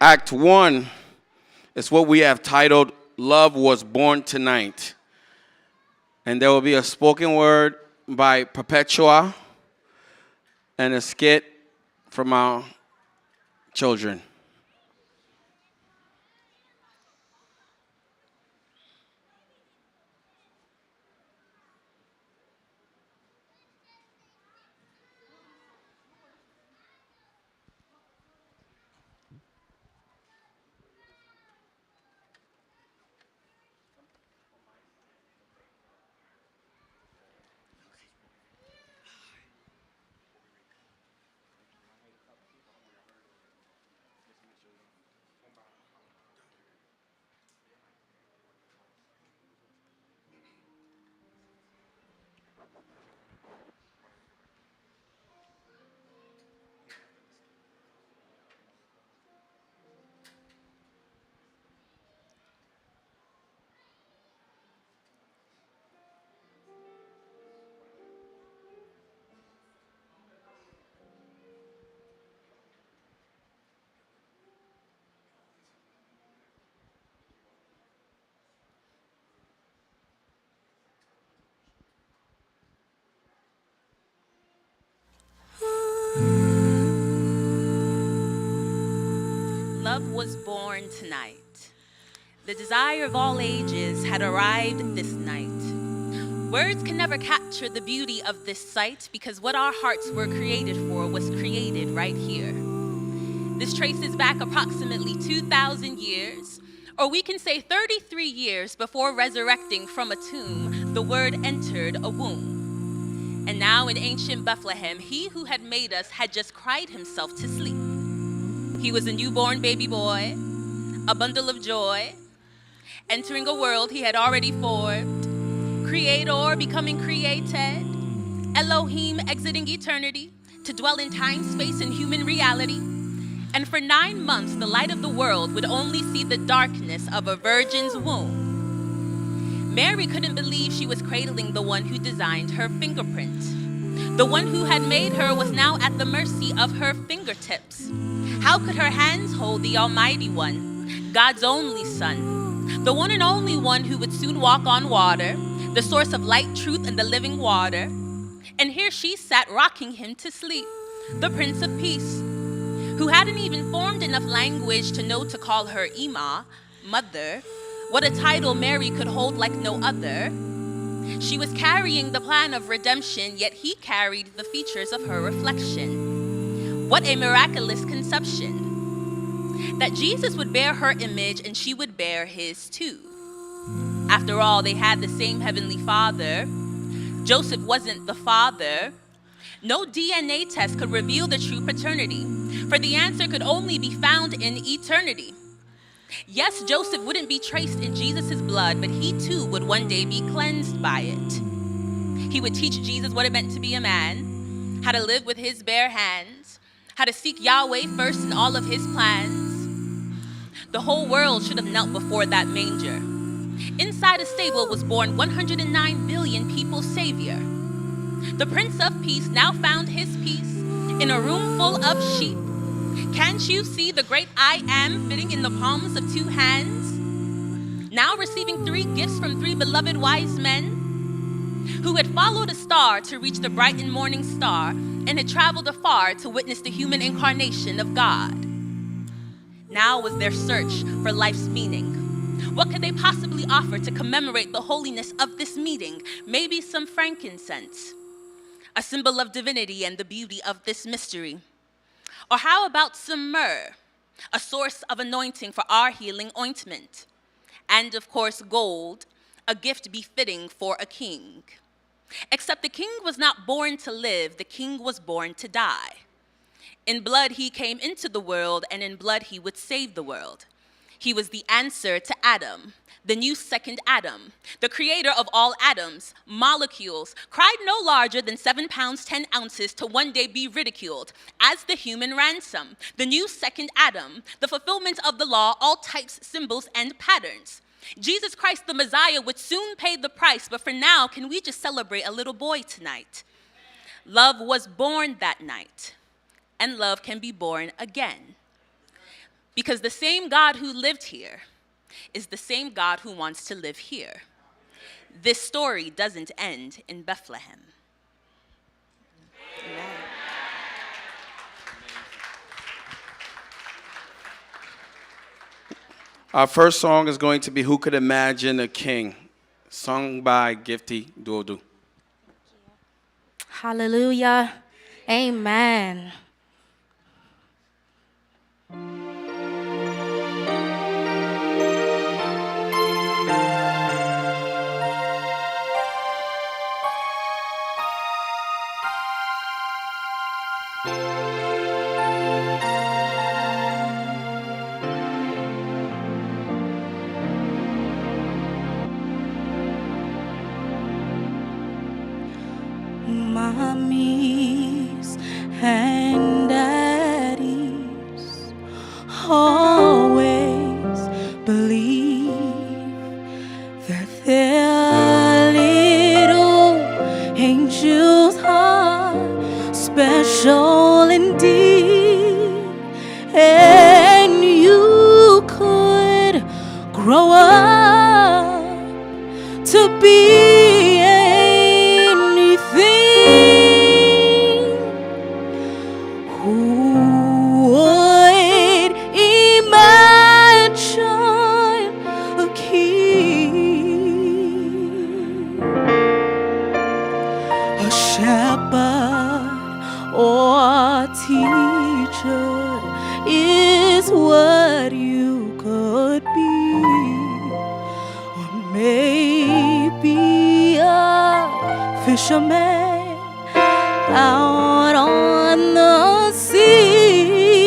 Act 1 is what we have titled Love Was Born Tonight. And there will be a spoken word by Perpetua and a skit from our children. Love was born tonight. The desire of all ages had arrived this night. Words can never capture the beauty of this sight because what our hearts were created for was created right here. This traces back approximately 2,000 years, or we can say 33 years before resurrecting from a tomb, the word entered a womb. And now in ancient Bethlehem, he who had made us had just cried himself to sleep. He was a newborn baby boy, a bundle of joy, entering a world he had already formed, creator becoming created, Elohim exiting eternity to dwell in time, space, and human reality. And for 9 months, the light of the world would only see the darkness of a virgin's womb. Mary couldn't believe she was cradling the one who designed her fingerprint. The one who had made her was now at the mercy of her fingertips. How could her hands hold the Almighty One, God's only Son, the one and only one who would soon walk on water, the source of light, truth, and the living water? And here she sat rocking him to sleep, the Prince of Peace, who hadn't even formed enough language to know to call her Ima, mother, what a title Mary could hold like no other. She was carrying the plan of redemption, yet he carried the features of her reflection. What a miraculous conception, that Jesus would bear her image and she would bear his too. After all, they had the same heavenly Father. Joseph wasn't the father. No DNA test could reveal the true paternity, for the answer could only be found in eternity. Yes, Joseph wouldn't be traced in Jesus' blood, but he too would one day be cleansed by it. He would teach Jesus what it meant to be a man, how to live with his bare hands, how to seek Yahweh first in all of his plans. The whole world should have knelt before that manger. Inside a stable was born 109 billion people's savior. The Prince of Peace now found his peace in a room full of sheep. Can't you see the great I Am fitting in the palms of 2 hands? Now receiving 3 gifts from 3 beloved wise men who had followed a star to reach the bright and morning star and had traveled afar to witness the human incarnation of God. Now was their search for life's meaning. What could they possibly offer to commemorate the holiness of this meeting? Maybe some frankincense, a symbol of divinity and the beauty of this mystery. Or how about some myrrh, a source of anointing for our healing ointment? And of course, gold, a gift befitting for a king. Except the king was not born to live, the king was born to die. In blood he came into the world, and in blood he would save the world. He was the answer to Adam, the new second Adam, the creator of all atoms, molecules, cried no larger than 7 pounds 10 ounces to one day be ridiculed as the human ransom, the new second Adam, the fulfillment of the law, all types, symbols, and patterns. Jesus Christ, the Messiah, would soon pay the price, but for now, can we just celebrate a little boy tonight? Love was born that night, and love can be born again. Because the same God who lived here is the same God who wants to live here. This story doesn't end in Bethlehem. Amen. Our first song is going to be Who Could Imagine a King, sung by Gifty Duodu. Hallelujah. Amen. Mommies and daddies always believe that their little angels are special indeed, and you could grow up to be anything. Who would imagine a king, a shepherd or teacher is what you could be, or maybe a fisherman out on the sea,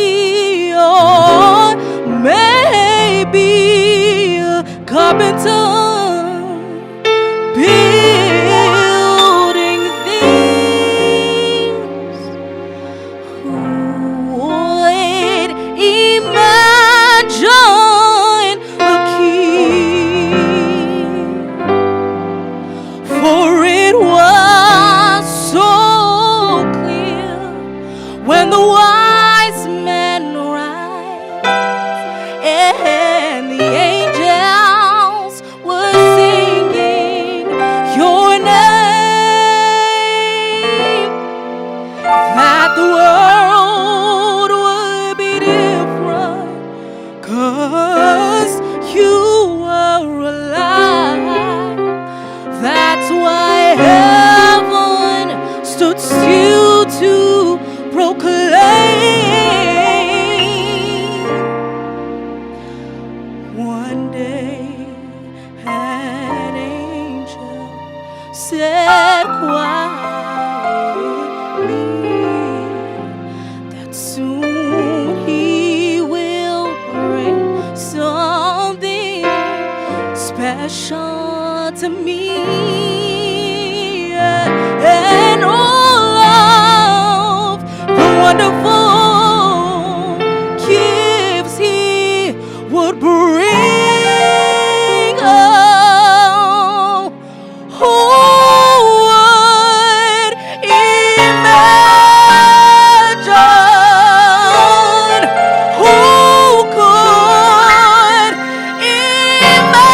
or maybe a carpenter building things. Who would imagine a king? For it was so clear when the wise men rise and the angels were singing your name, that the world would be different, 'cause you were alive. That's why heaven stood still to proclaim. One day an angel said quietly that soon he will bring something special to me, and all of the wonderful gifts he would bring. Oh, who would imagine? Who could imagine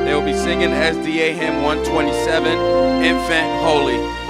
They will be singing SDA hymn 127, Infant Holy.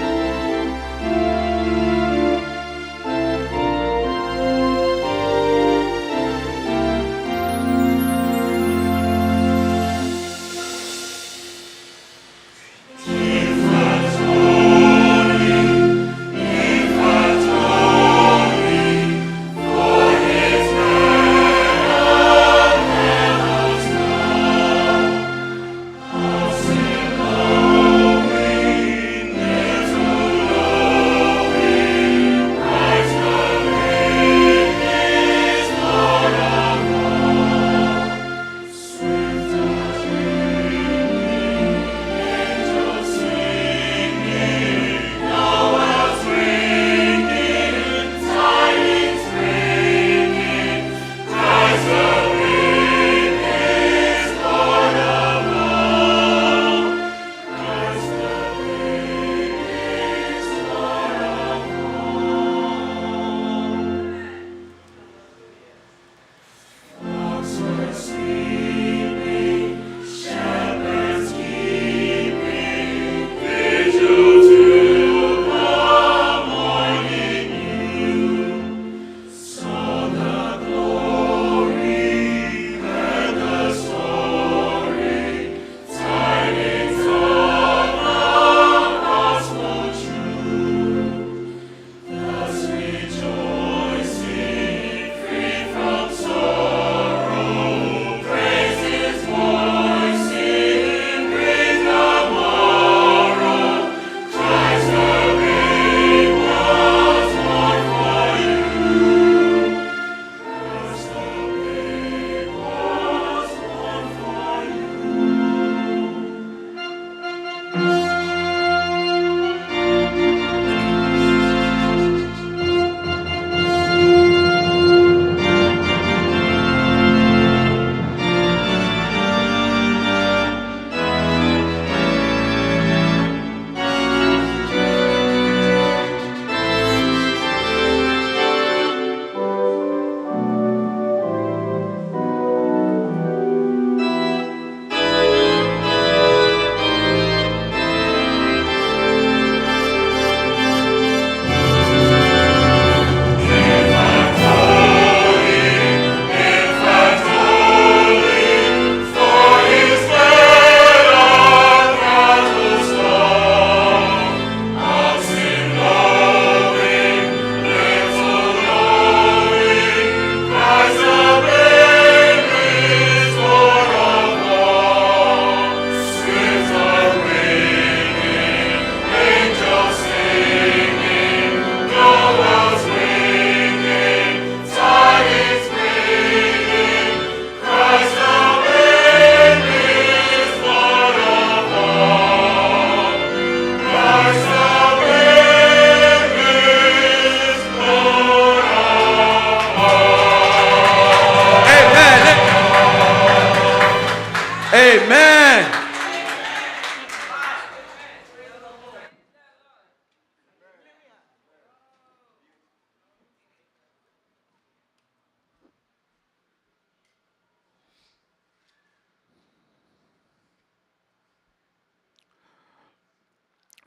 Amen.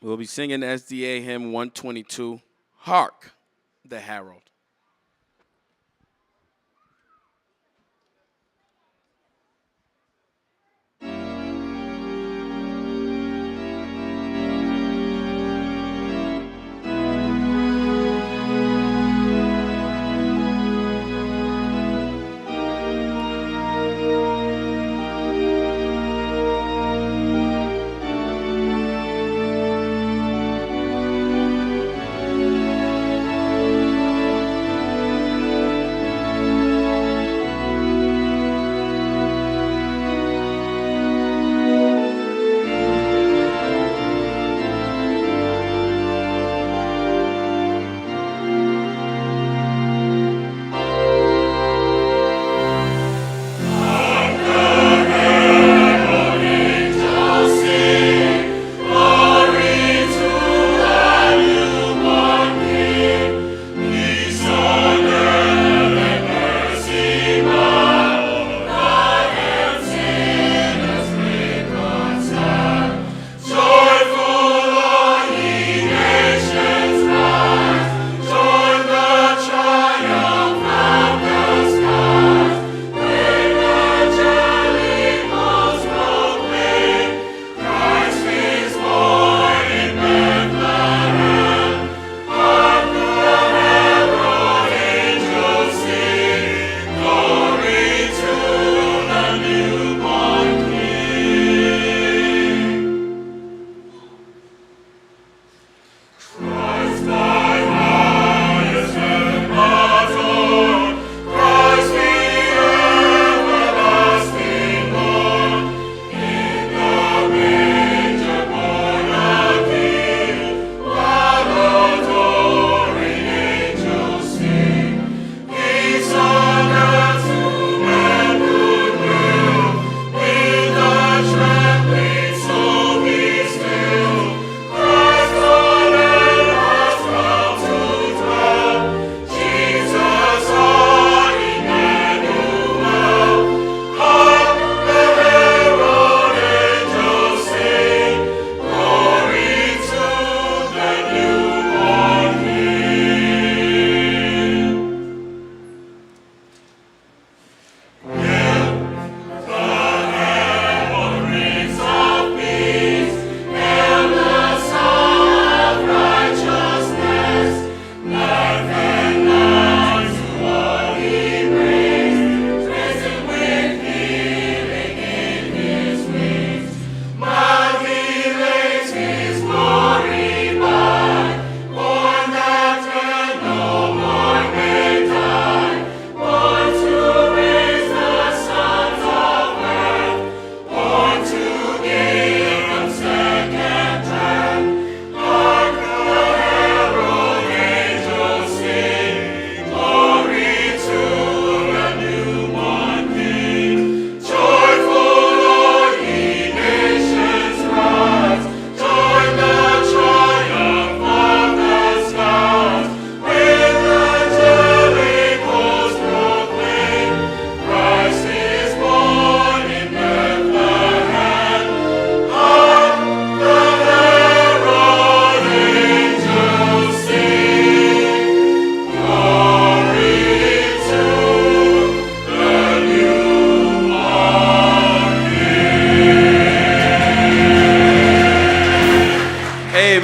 We'll be singing SDA hymn 122, Hark the Herald.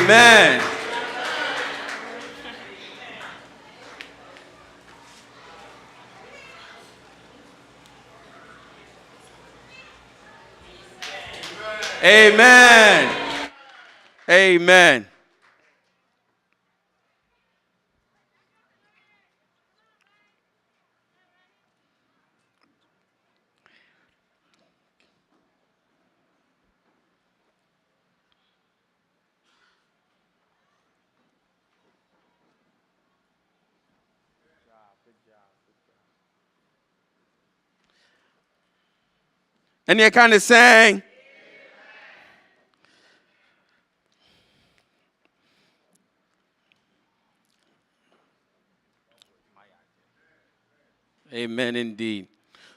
Amen. Amen. Amen. And you kind of sang. Amen indeed.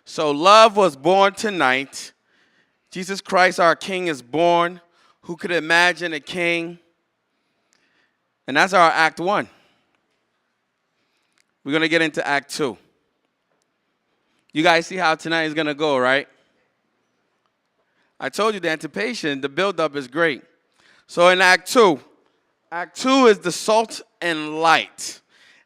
So love was born tonight. Jesus Christ, our King, is born. Who could imagine a king? And that's our Act 1. We're going to get into Act 2. You guys see how tonight is going to go, right? I told you the anticipation, the buildup is great. So in Act 2 is the salt and light.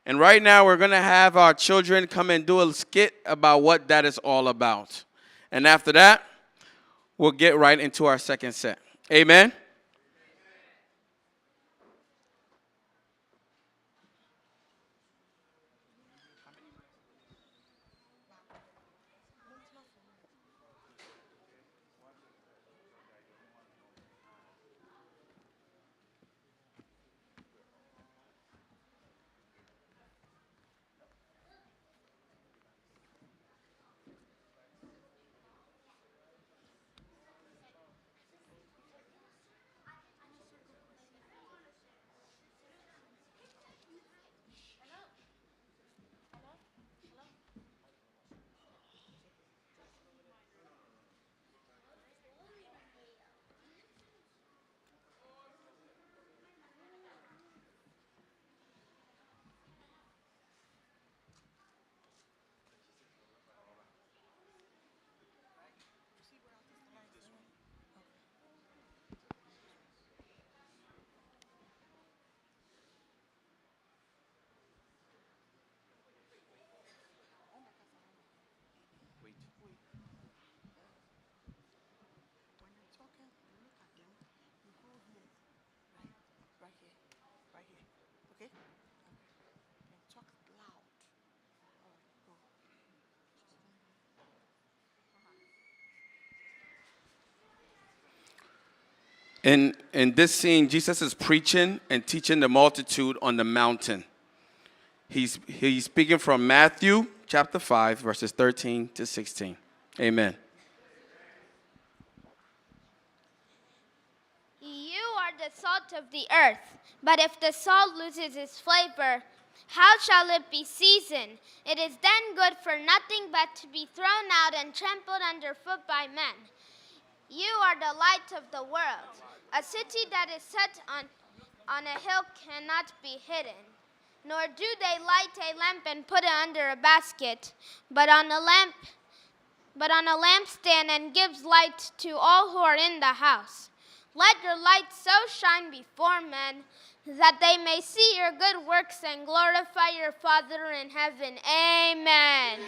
And right now we're going to have our children come and do a skit about what that is all about. And after that, we'll get right into our second set. Amen? In this scene, Jesus is preaching and teaching the multitude on the mountain. He's speaking from Matthew chapter 5, verses 13 to 16. Amen. You are the salt of the earth, but if the salt loses its flavor, how shall it be seasoned? It is then good for nothing but to be thrown out and trampled underfoot by men. You are the light of the world. A city that is set on a hill cannot be hidden. Nor do they light a lamp and put it under a basket, but on a lampstand, and gives light to all who are in the house. Let your light so shine before men that they may see your good works and glorify your Father in heaven. Amen.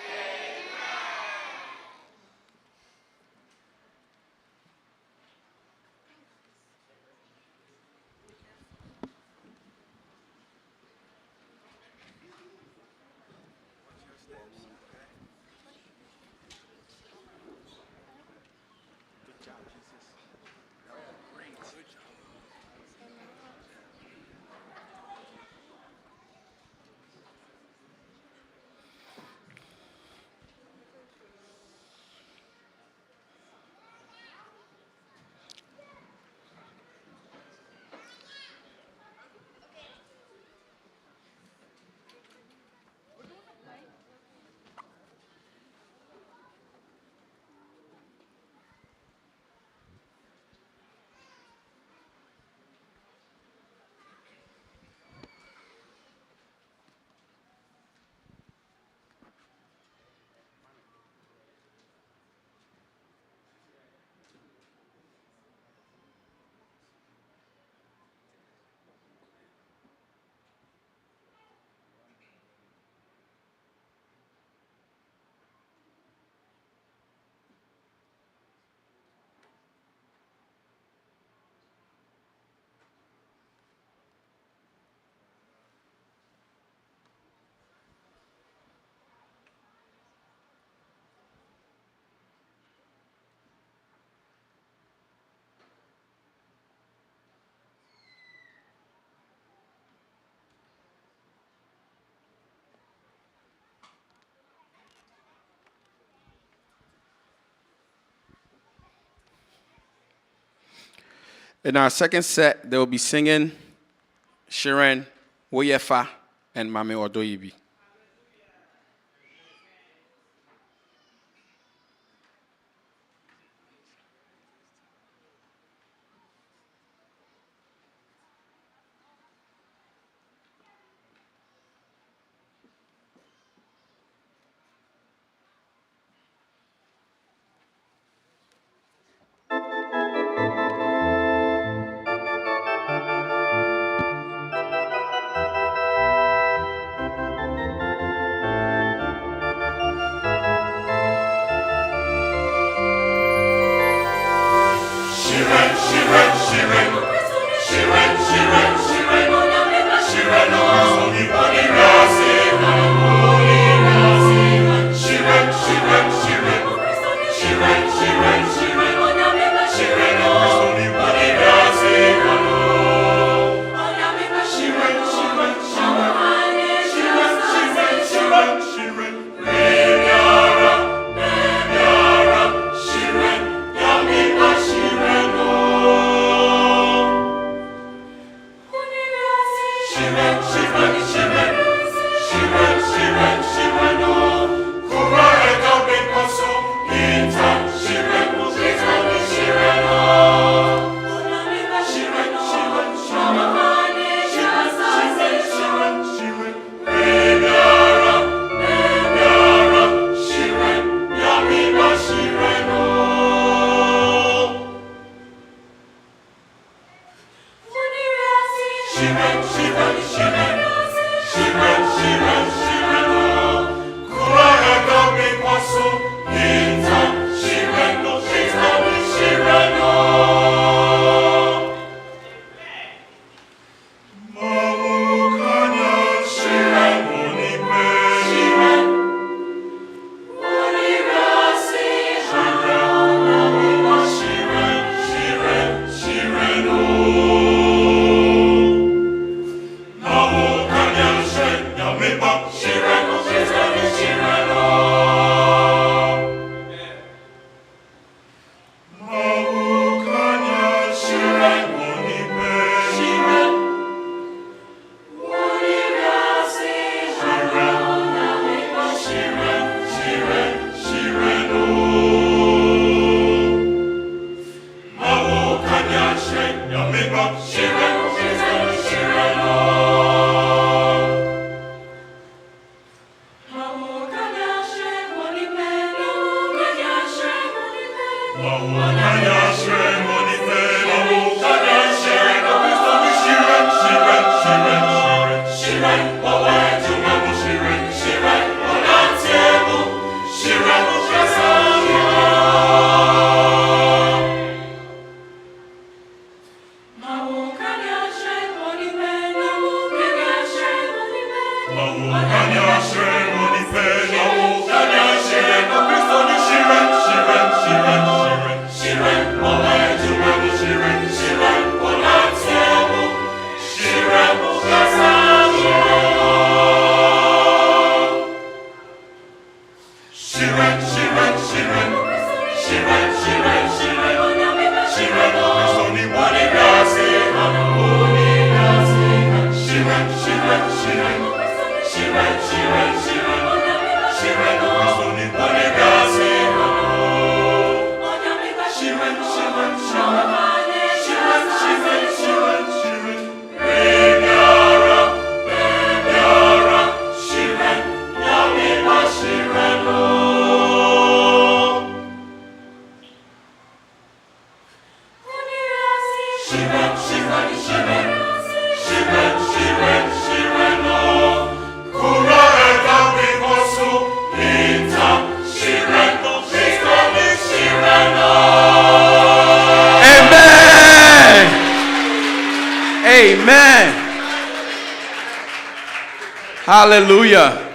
In our second set, they will be singing Shiren, Woyefa, and Mame Odoyibi. Amen. Hallelujah.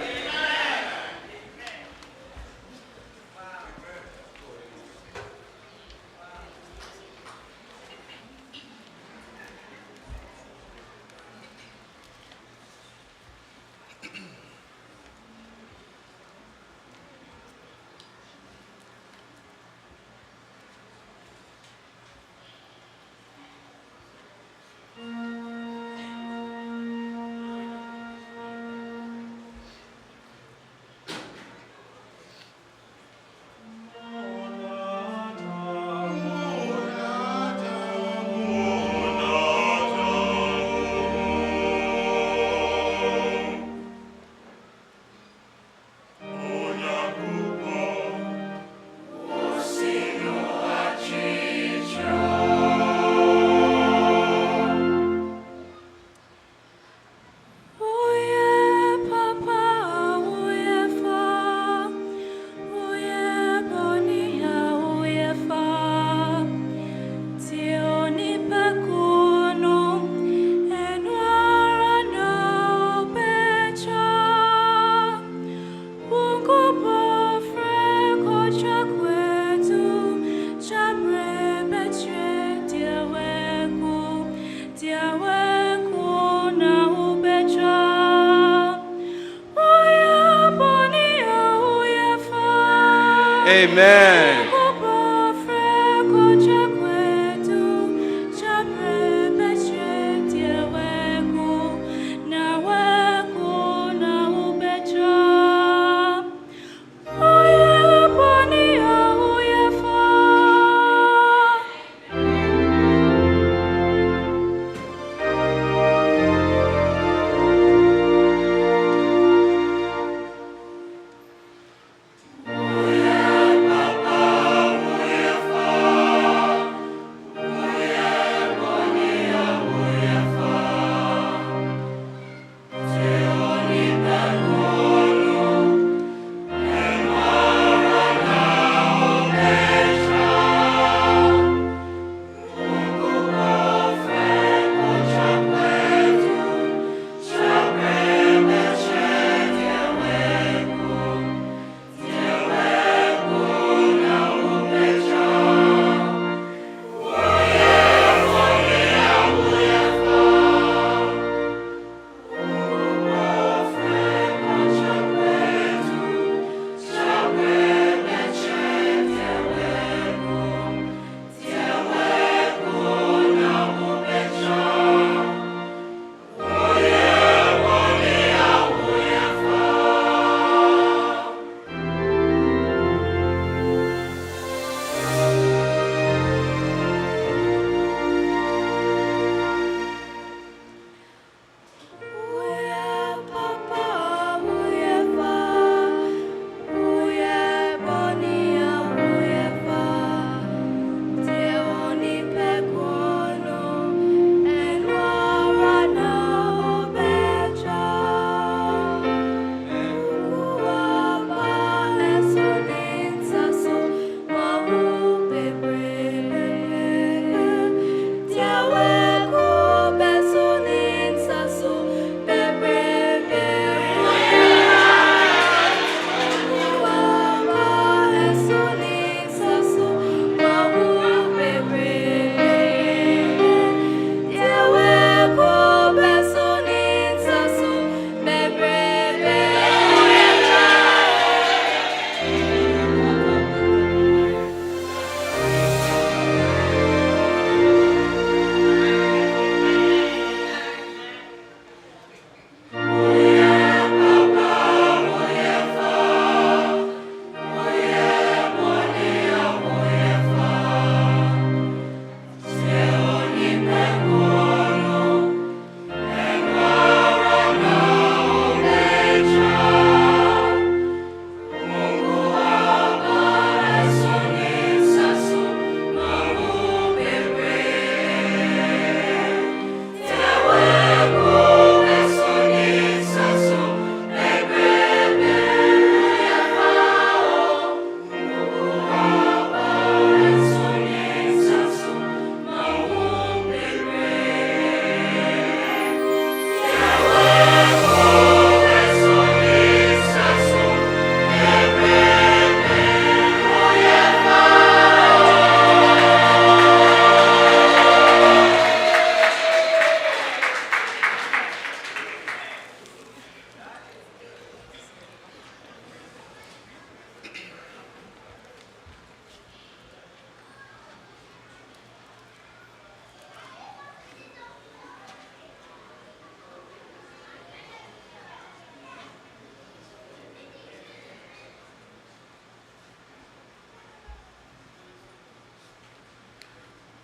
Amen.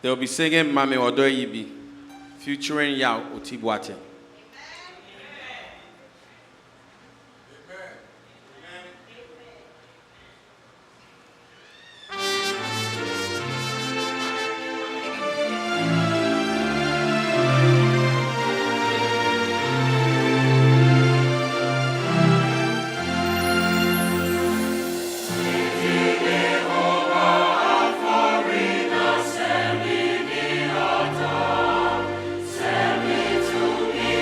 They'll be singing Mami Odo Yibi, featuring Yao Otibwate. To me.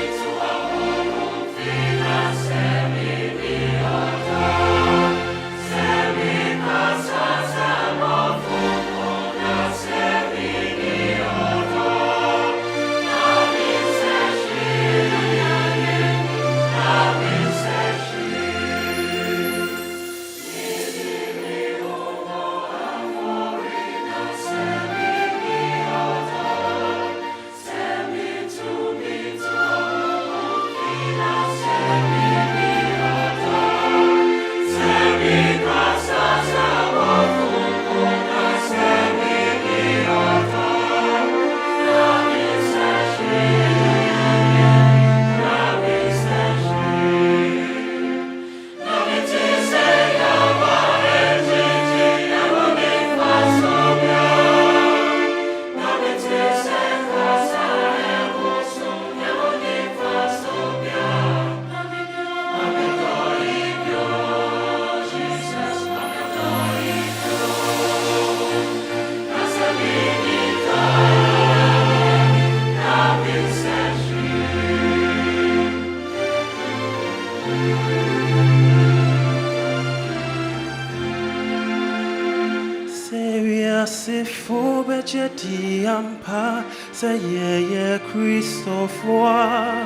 jeti ampa se ye Christopher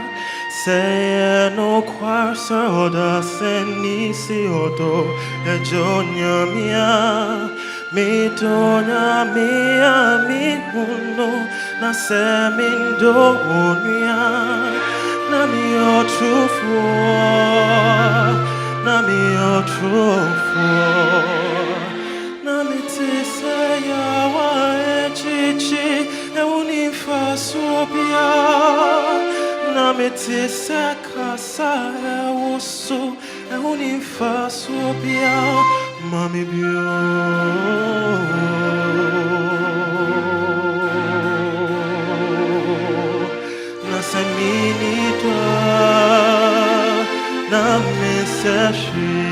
se no quarsa oda seni si odo e jonya mia mi tonya mia mi huno na se mindo onia na mi otrufo na mi otrufo na mi tise ya wa echichi e unifa sobia na mi tise kasa e usu e unifa sobia mami bio na semini tua na me seshi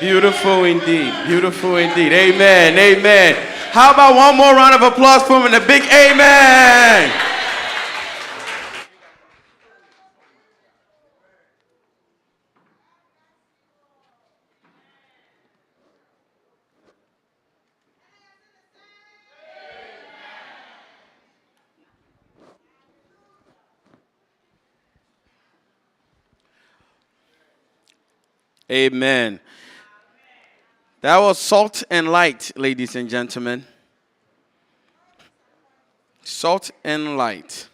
Beautiful indeed. Beautiful indeed. Amen. Amen. How about one more round of applause for him and a big amen? Amen. That was Salt and Light, ladies and gentlemen. Salt and Light.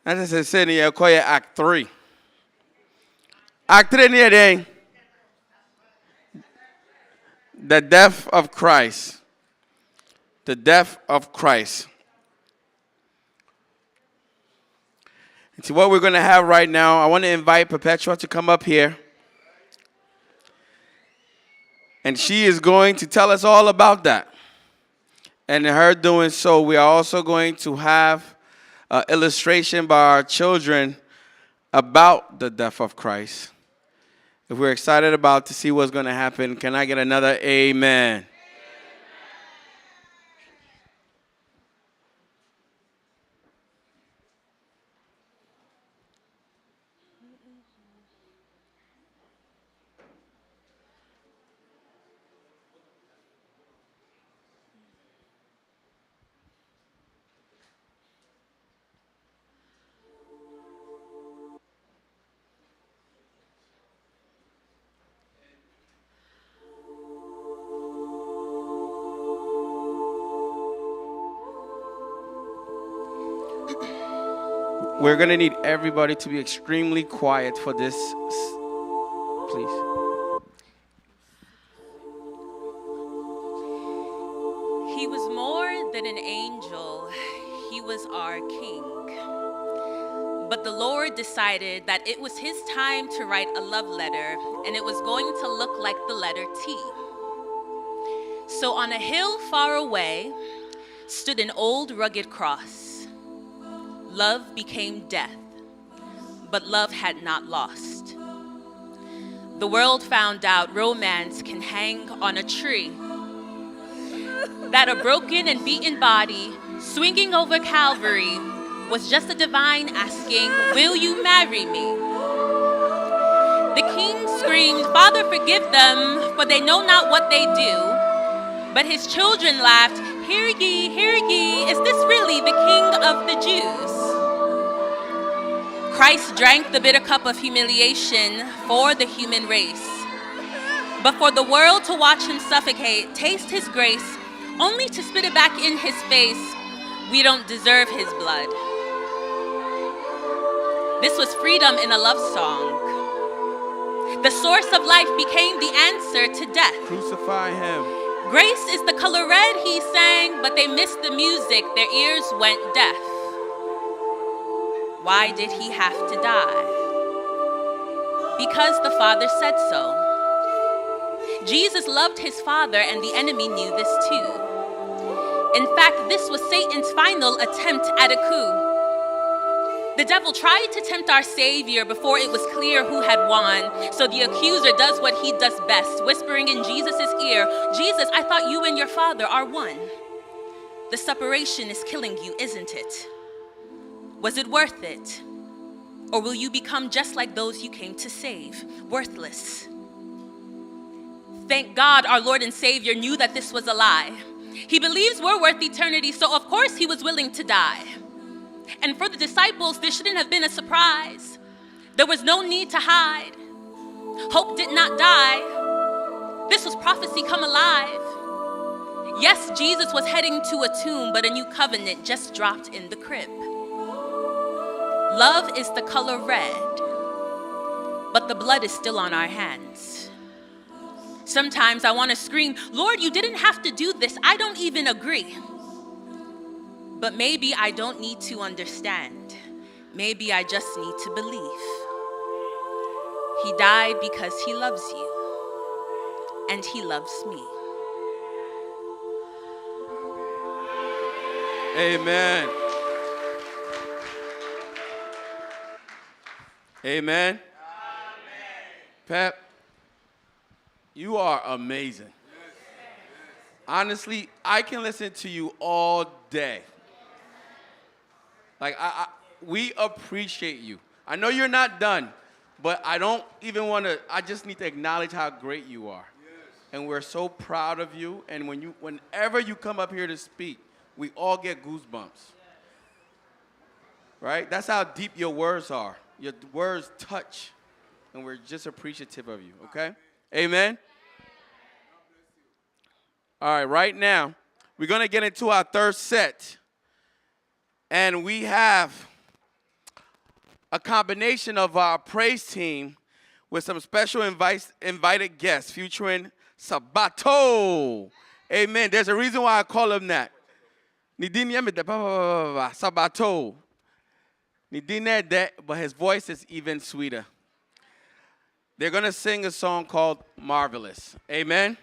As I said, I call it Act 3. Act 3 near then. The death of Christ. The death of Christ. And see what we're going to have right now. I want to invite Perpetua to come up here. And she is going to tell us all about that. And in her doing so, we are also going to have an illustration by our children about the death of Christ. If we're excited about to see what's going to happen, can I get another amen? We're going to need everybody to be extremely quiet for this, please. He was more than an angel. He was our king. But the Lord decided that it was his time to write a love letter, and it was going to look like the letter T. So on a hill far away stood an old rugged cross. Love became death. but love had not lost. The world found out romance can hang on a tree, that a broken and beaten body swinging over Calvary was just a divine asking, will you marry me? The king screamed, Father, forgive them, for they know not what they do. But his children laughed, hear ye, is this really the king of the Jews? Christ drank the bitter cup of humiliation for the human race. But for the world to watch him suffocate, taste his grace, only to spit it back in his face, we don't deserve his blood. This was freedom in a love song. The source of life became the answer to death. Crucify him. Grace is the color red, he sang, but they missed the music, their ears went deaf. Why did he have to die? Because the Father said so. Jesus loved his Father, and the enemy knew this too. In fact, this was Satan's final attempt at a coup. The devil tried to tempt our Savior before it was clear who had won. So the accuser does what he does best, whispering in Jesus' ear, Jesus, I thought you and your Father are one. The separation is killing you, isn't it? Was it worth it? Or will you become just like those you came to save, worthless? Thank God our Lord and Savior knew that this was a lie. He believes we're worth eternity, so of course he was willing to die. And for the disciples, this shouldn't have been a surprise. There was no need to hide. Hope did not die. This was prophecy come alive. Yes, Jesus was heading to a tomb, but a new covenant just dropped in the crib. Love is the color red, but the blood is still on our hands. Sometimes I want to scream, Lord, you didn't have to do this. I don't even agree. But maybe I don't need to understand. Maybe I just need to believe. He died because he loves you, and he loves me. Amen. Amen. Pep, you are amazing. Honestly, I can listen to you all day. Like, we appreciate you. I know you're not done, but I don't even want to, I just need to acknowledge how great you are. And we're so proud of you. And whenever you come up here to speak, we all get goosebumps. Right? That's how deep your words are. Your words touch. And we're just appreciative of you, okay? Amen? All right, right now, we're going to get into our third set. And we have a combination of our praise team with some special invited guests featuring Sabato. Amen. There's a reason why I call him that. Sabato. But his voice is even sweeter. They're going to sing a song called Marvelous. Amen.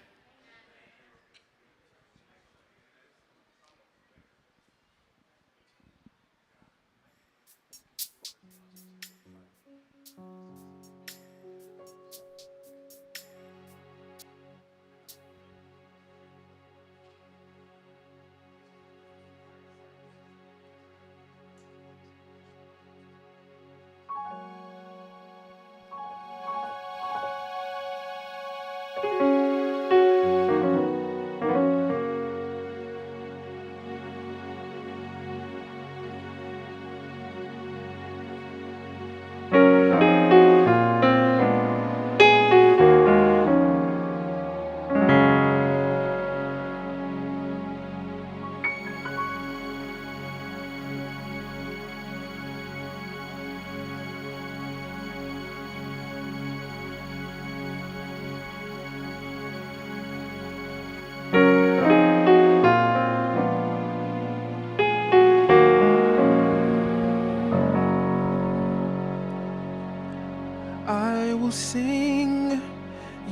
I will sing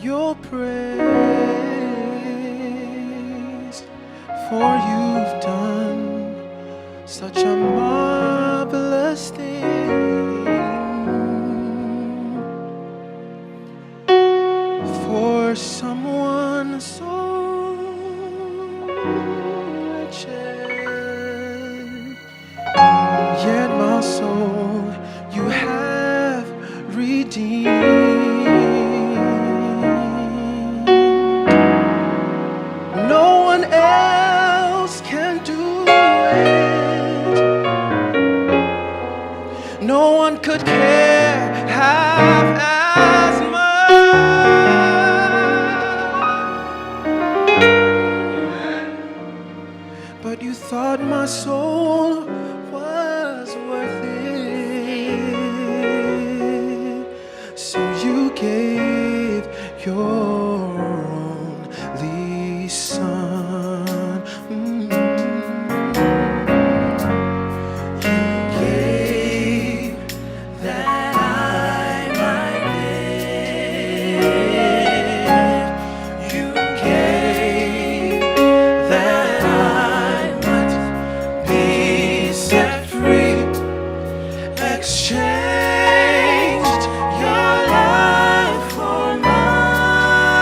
your praise, for you've done such a marvelous thing. for someone so wretched. Yet my soul you have redeemed. No one else can do it. No one could care half as much. But you thought my soul was worth it, so you gave your only son. You gave that I might live. You gave that I might be set free. Exchanged your life for mine.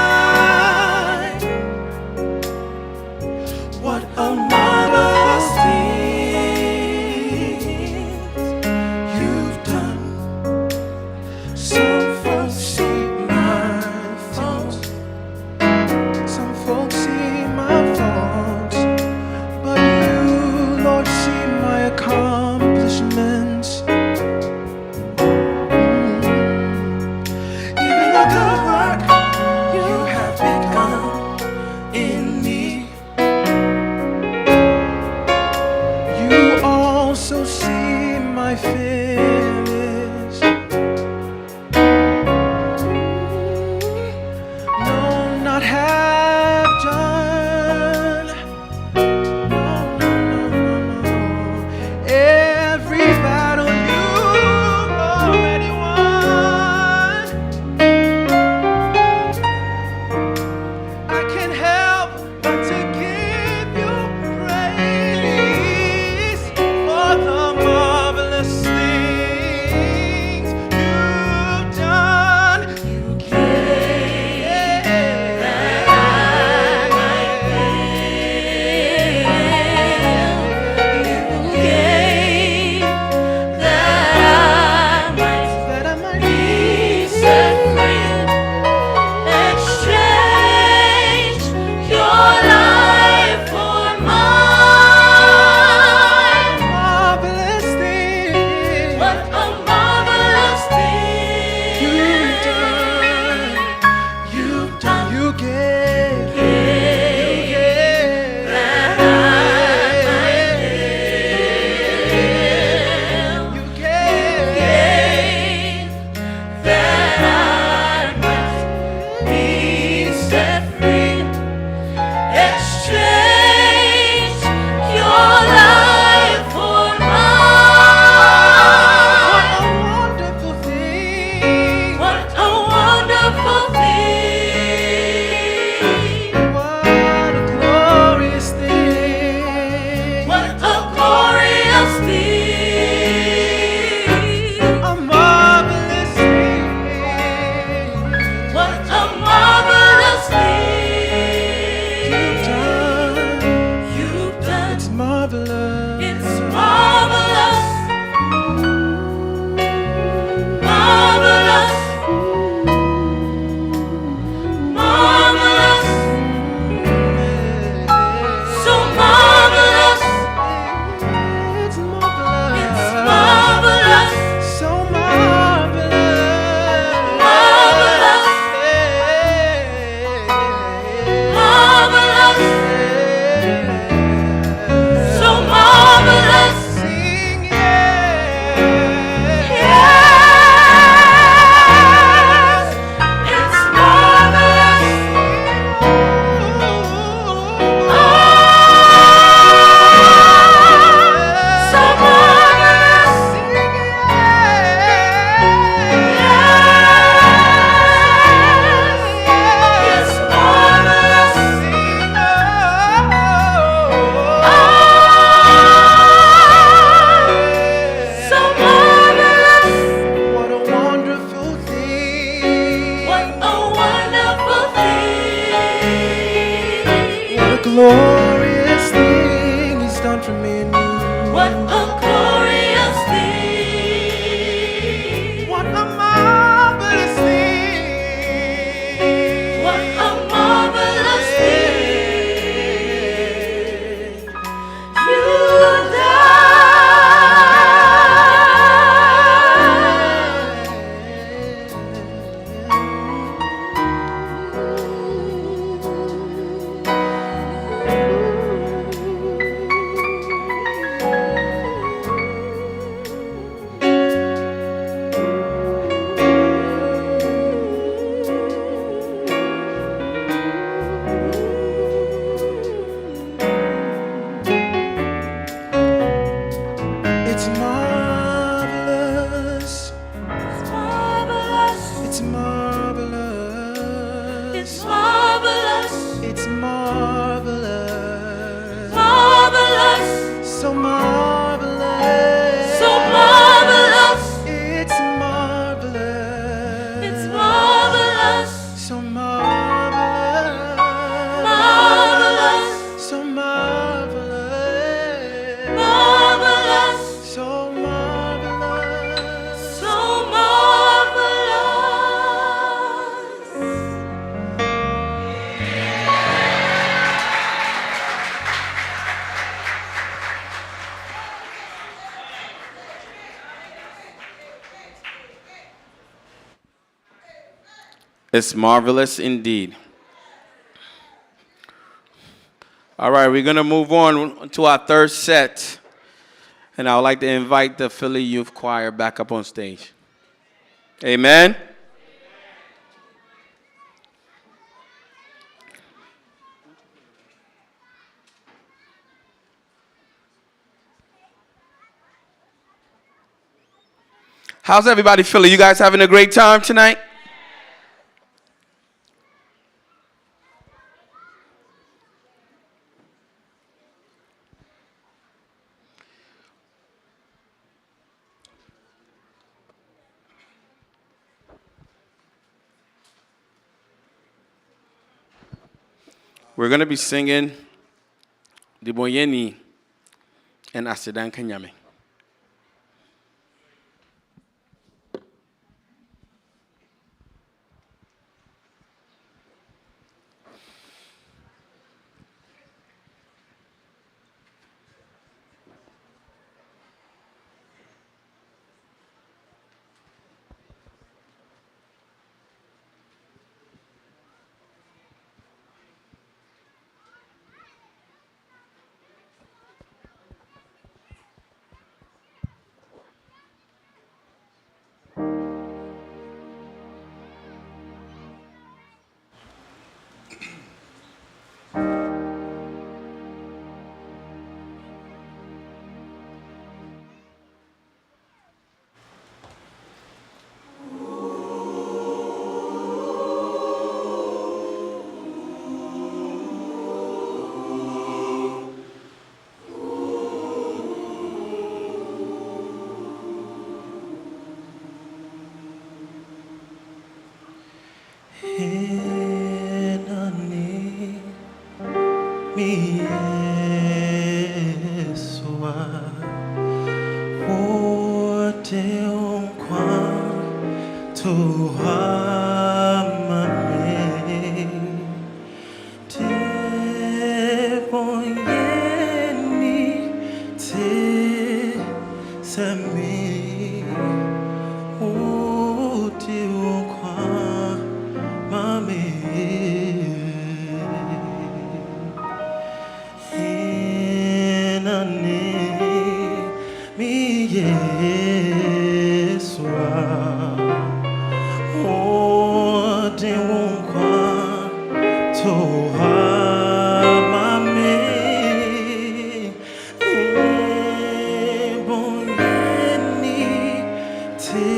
so marvelous. So marvelous. It's marvelous. It's marvelous. So marvelous. Marvelous. So marvelous. Marvelous. So marvelous. So marvelous. It's marvelous indeed. All right, we're going to move on to our third set. And I would like to invite the Philly Youth Choir back up on stage. Amen. How's everybody feeling? You guys having a great time tonight? We're going to be singing Diboyeni and Asidan Kanyame. Enani mi Yesua wote unkwa tuhamame te boyeni te sami wote unkwa mame enane mi Yesua ode wonkwa tohamame boyeni te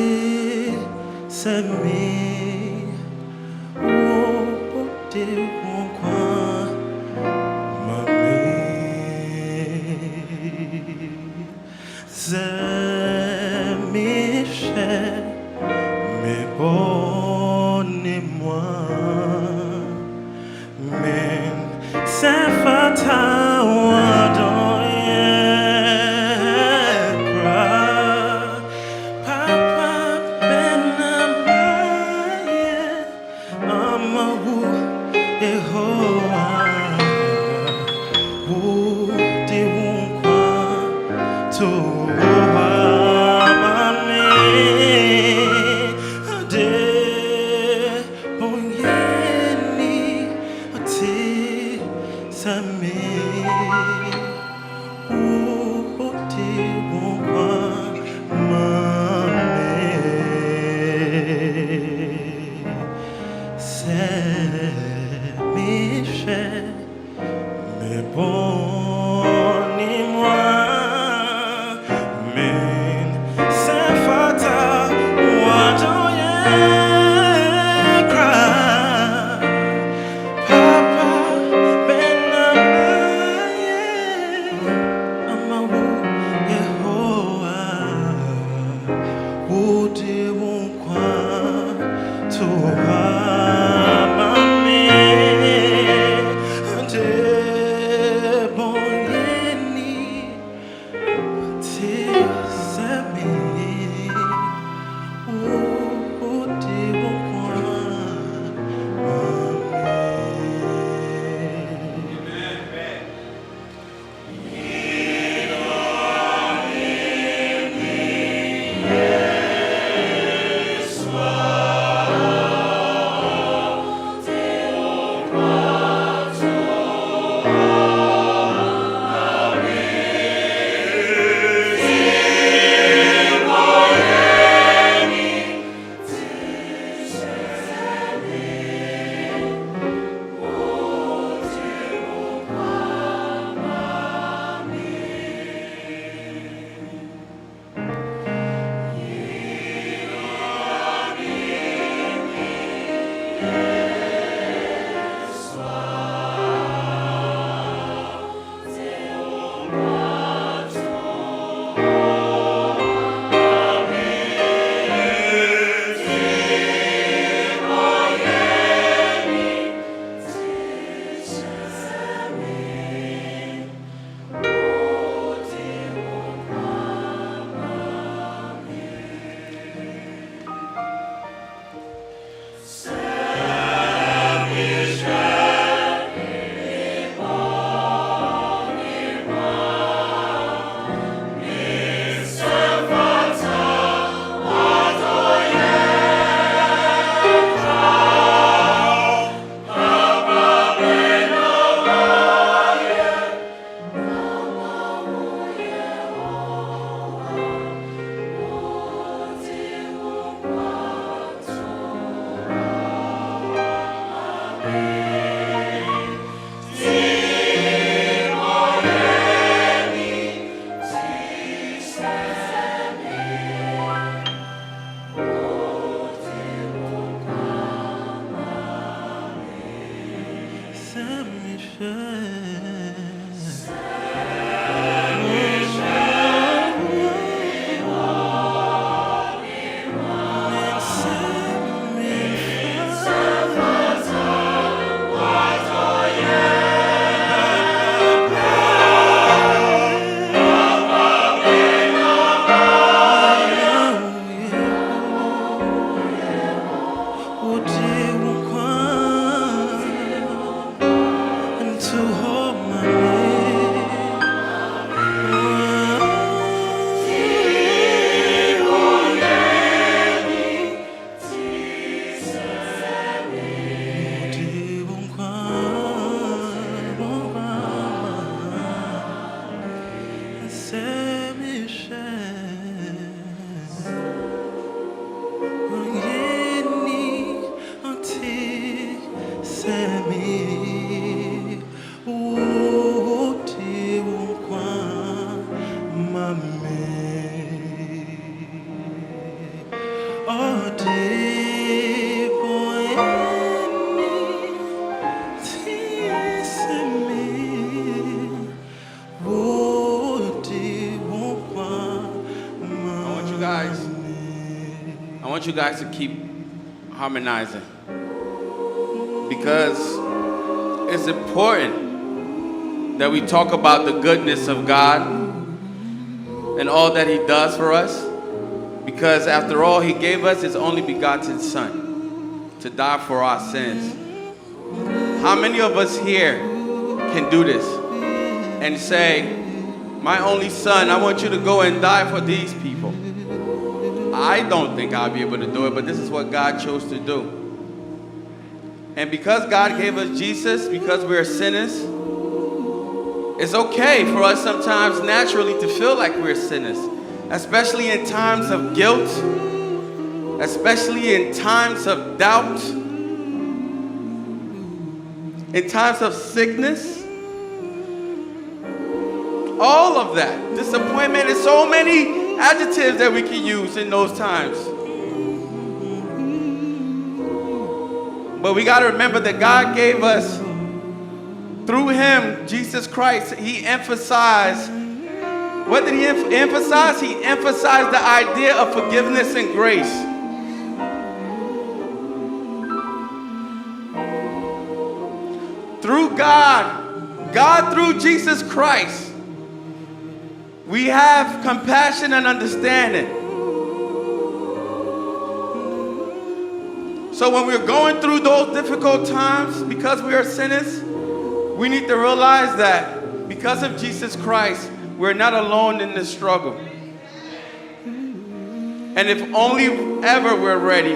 sami ode wonkwa mame zemishe me bonne-moi men sefata wadoyekra papa benamaye amawu ehoa wote wonkwa tohamame ade bonyeni ate same I want you guys to keep harmonizing, because it's important that we talk about the goodness of God and all that He does for us, because after all, He gave us His only begotten Son to die for our sins. How many of us here can do this and say, my only son, I want you to go and die for these people? I don't think I'll be able to do it, but this is what God chose to do. And because God gave us Jesus, because we're sinners, it's okay for us sometimes naturally to feel like we're sinners, especially in times of guilt, especially in times of doubt, in times of sickness. All of that, disappointment, and so many adjectives that we can use in those times. But we got to remember that God gave us, through Him, Jesus Christ, He emphasized, what did He emphasize? He emphasized the idea of forgiveness and grace. Through God through Jesus Christ, we have compassion and understanding. So when we're going through those difficult times, because we are sinners, we need to realize that because of Jesus Christ, we're not alone in this struggle. And if only ever we're ready,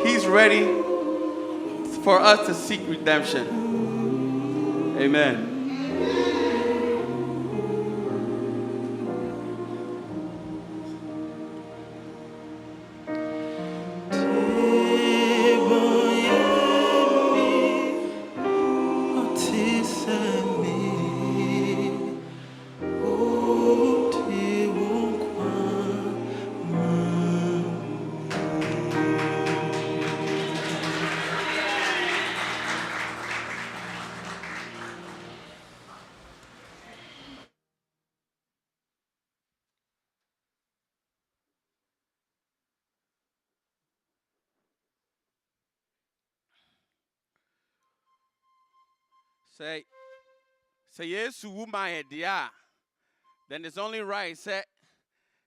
He's ready for us to seek redemption. Amen. Say yes, woman, dear. Then it's only right. Say,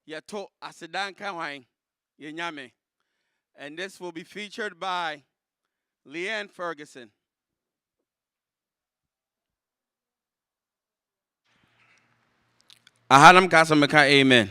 ya to asidan kawai yenyame. And this will be featured by Leanne Ferguson. Ahanam kasamaka, amen.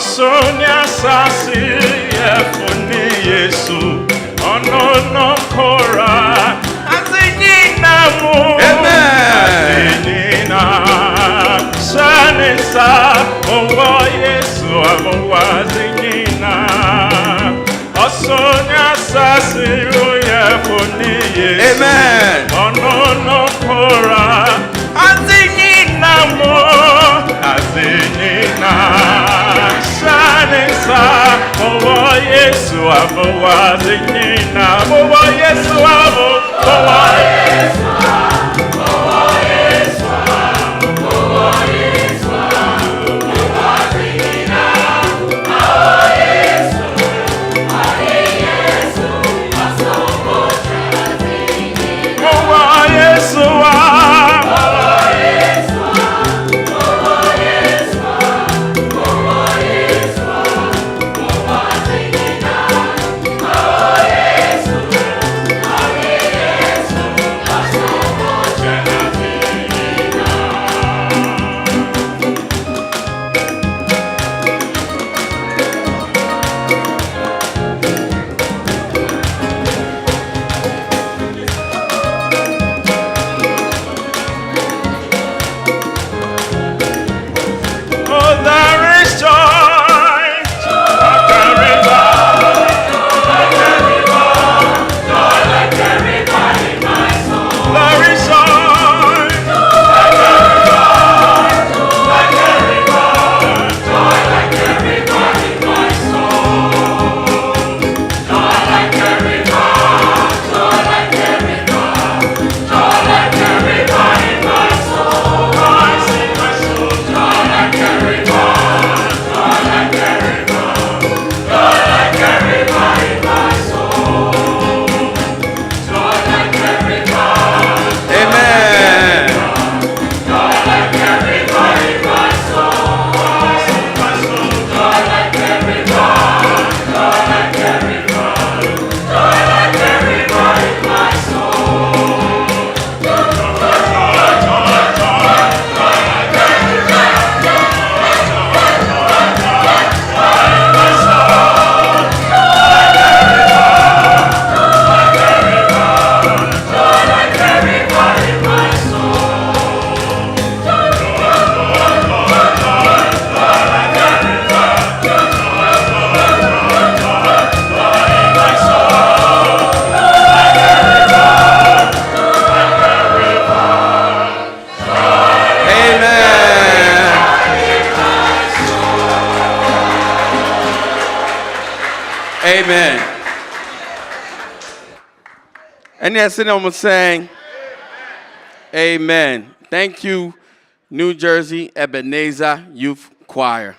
Sonia Sassi, Efuni Yesu, Onono Kora, Azinina Mu, Azinina, Shanisa, Owa Yesu, Owa Azinina, Sonia Sassi, Efuni Yesu, Onono Kora, Azinina Mu, Azinina. Shanisa, Mowa Yesu, Mowa Zinina, Mowa Yesu, Mowa Yesu, Mowa Yesu, Mowa Yesu, Mowa Zinina, Mowa Yesu, Yesu, Masomo Chazini, Mowa Yesu, Mowa Yesu. Mowa Yesu, Mowa Zinina. Amen. And that's it. I'm saying, amen. Thank you, New Jersey Ebenezer Youth Choir.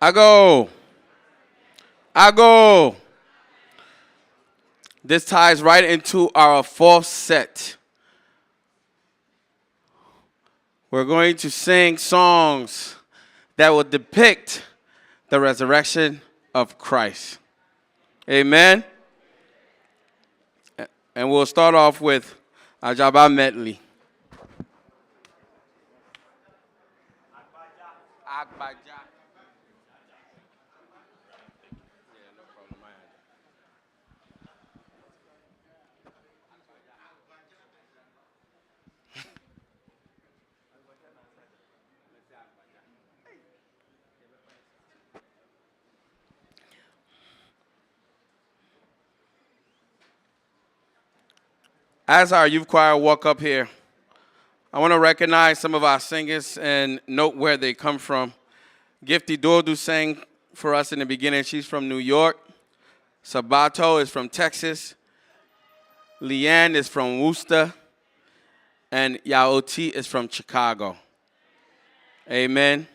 I go. This ties right into our fourth set. We're going to sing songs that will depict the resurrection of Christ. Amen. And we'll start off with Ajaba medley. As our youth choir walk up here, I want to recognize some of our singers and note where they come from. Gifty Dordu sang for us in the beginning. She's from New York. Sabato is from Texas. Leanne is from Worcester. And Yaoti is from Chicago. Amen.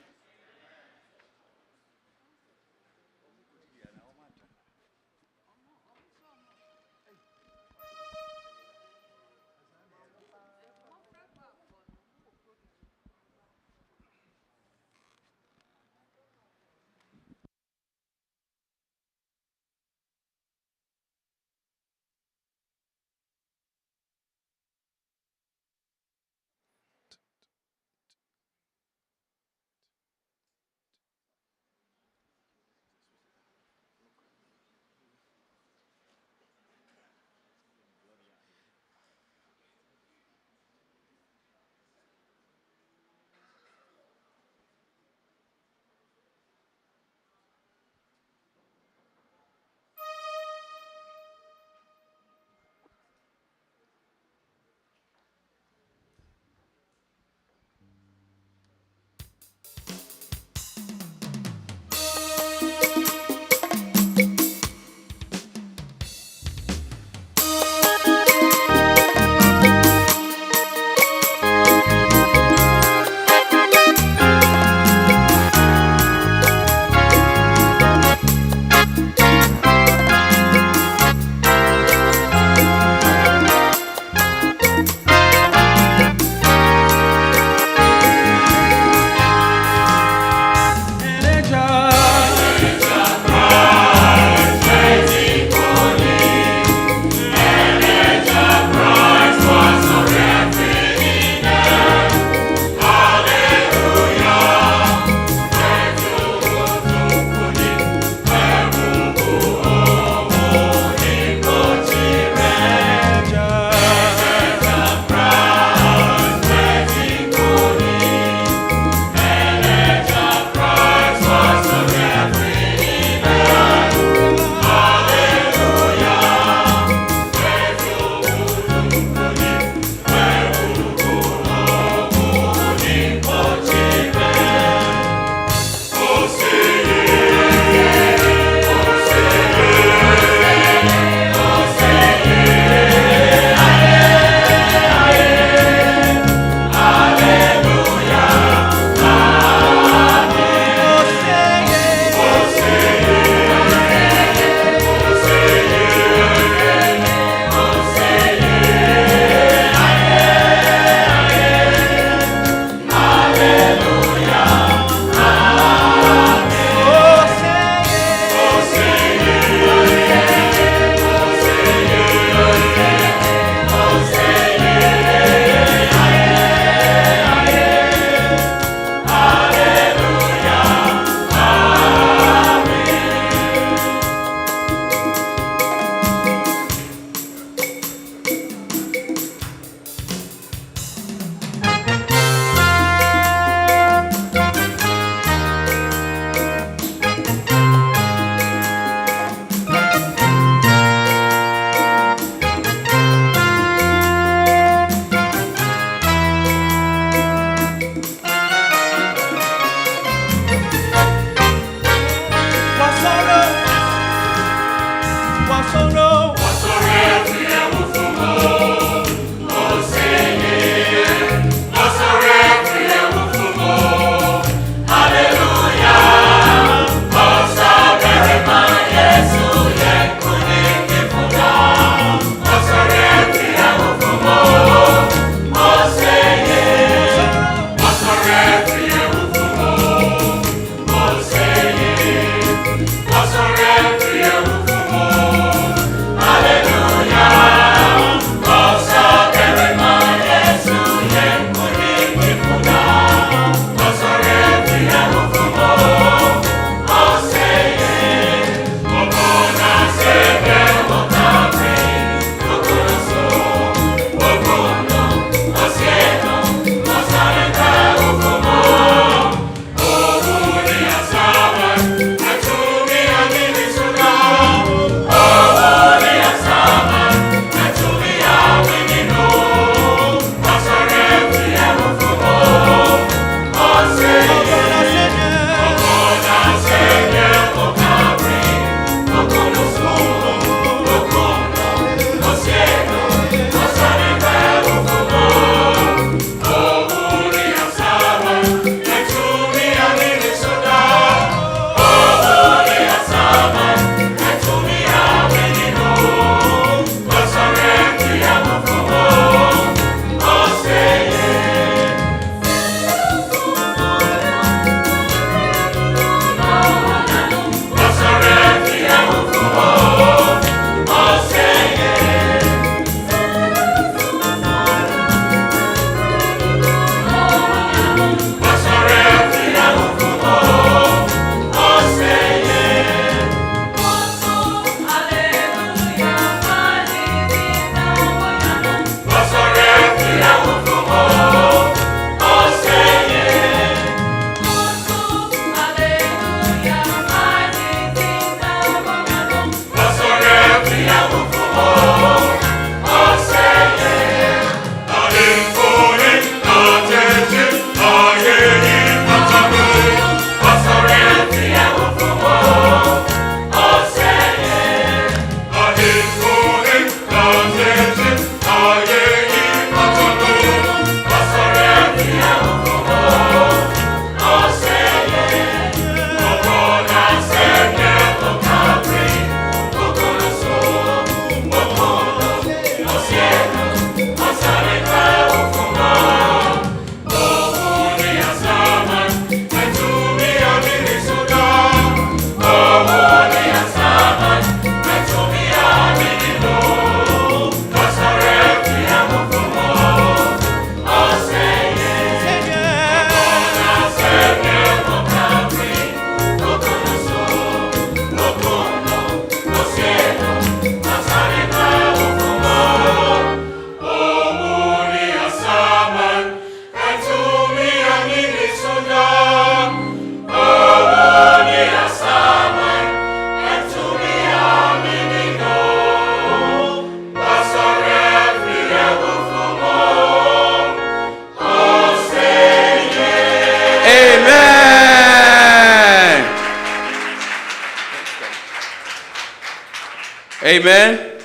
Amen.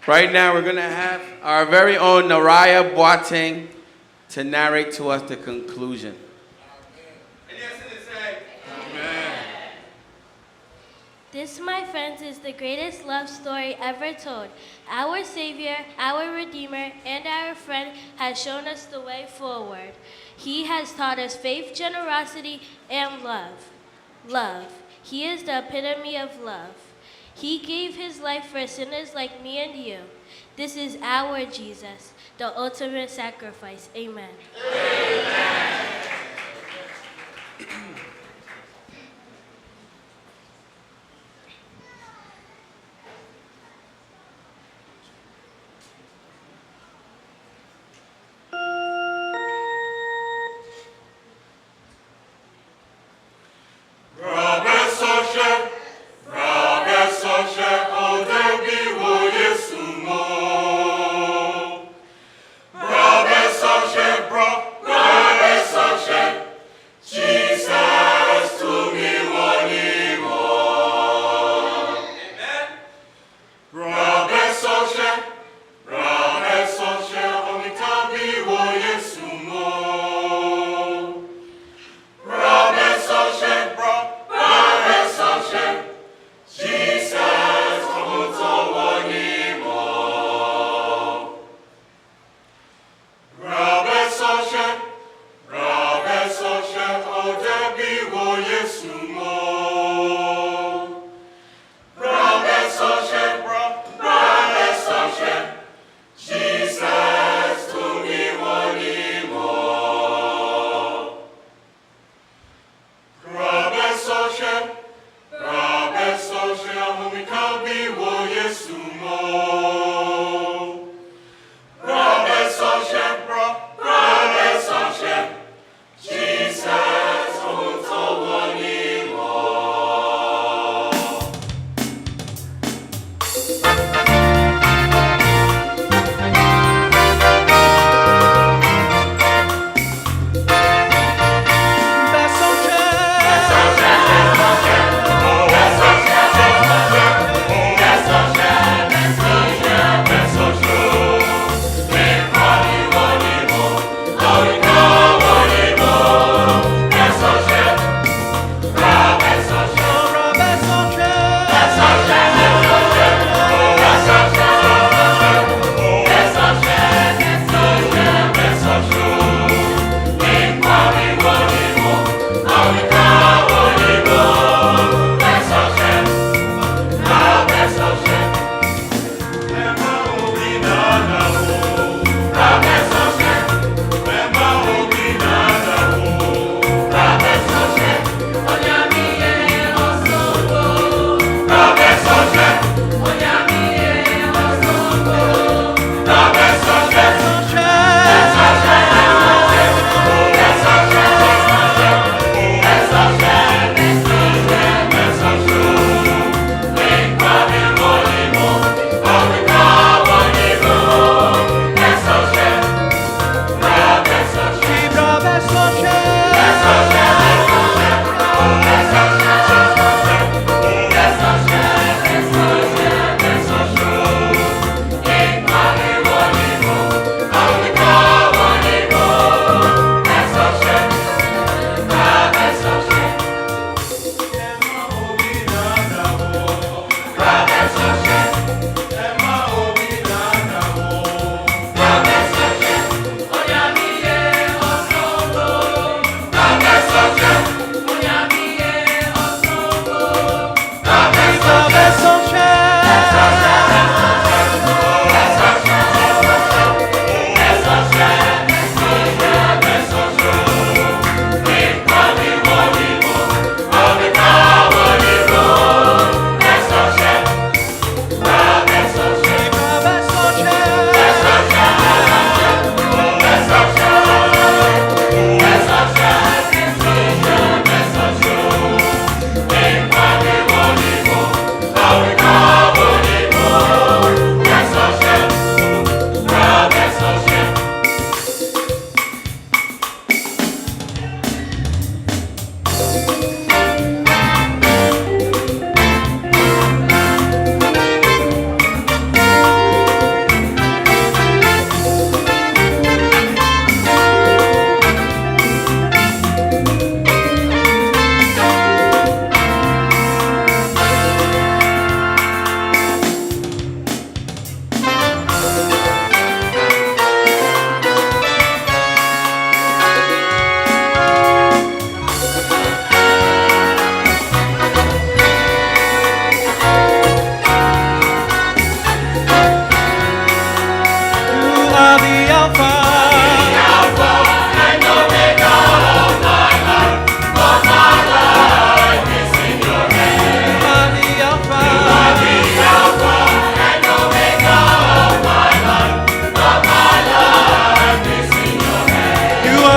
Right now, we're going to have our very own Naraya Boateng to narrate to us the conclusion. This, my friends, is the greatest love story ever told. Our Savior, our Redeemer, and our friend has shown us the way forward. He has taught us faith, generosity, and love. Love. He is the epitome of love. He gave his life for sinners like me and you. This is our Jesus, the ultimate sacrifice. Amen. Amen. Jesus.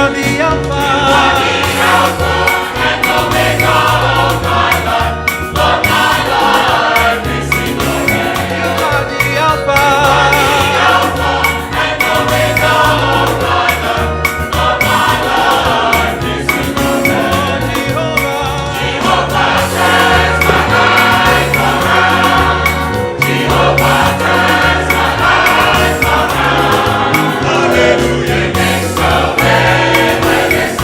are the Alpha. and Omega, Lord my Lord, Lord my Lord, this is your name. You are the Alpha. Alpha and Omega, Lord my Lord, Lord my Lord, this is your name. Jehovah turns my life around. Jehovah turns my life around. Hallelujah, makes a way where there's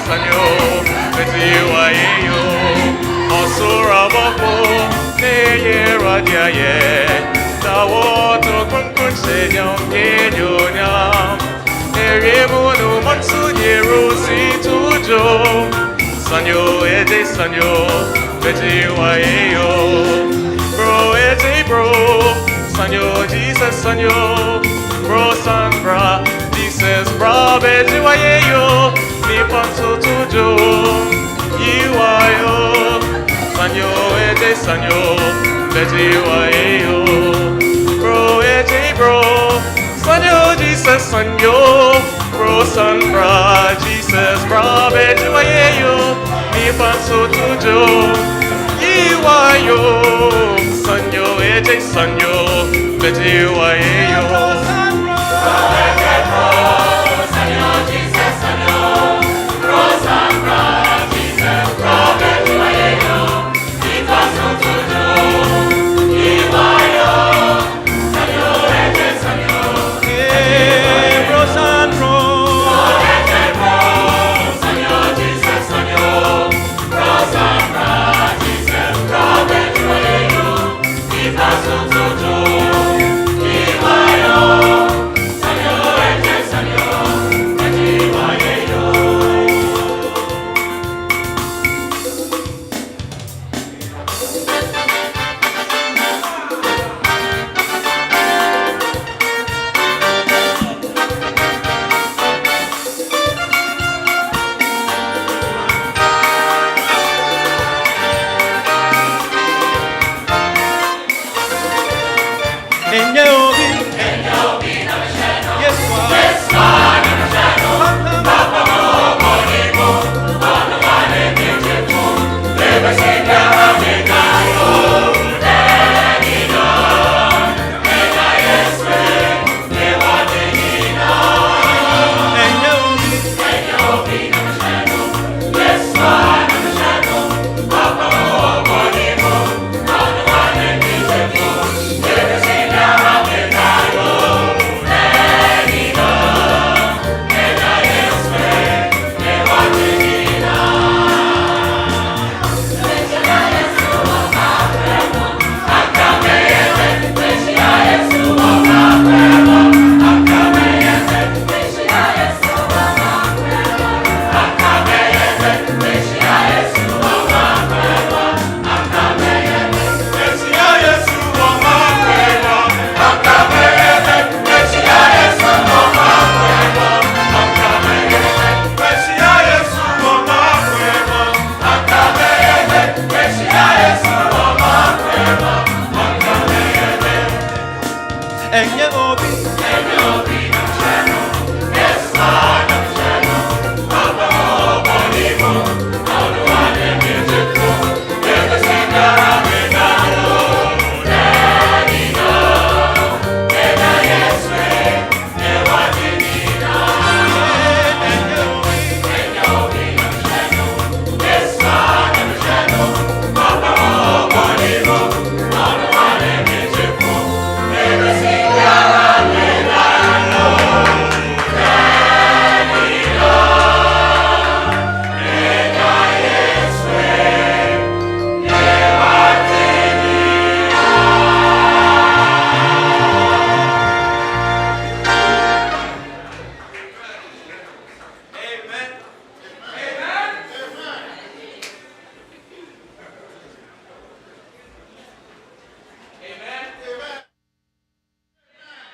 sanyo, beti wayo, osura boko, neye radiaye, tawoto kunkun senyam kenyonyam, eremono mansu yerosi tujo, sanyo ete sanyo, beti wayo, bro ete bro, sanyo Jesus sanyo, bro san bra, Jesus bra beti wayo, ni panso tujo, iwayo, sanyo ete sanyo, beti wayo, bro ete bro, sanyo Jesus sanyo, bro san bra, Jesus bra beti wayo, ni panso tujo, iwayo, sanyo ete sanyo, beti wayo.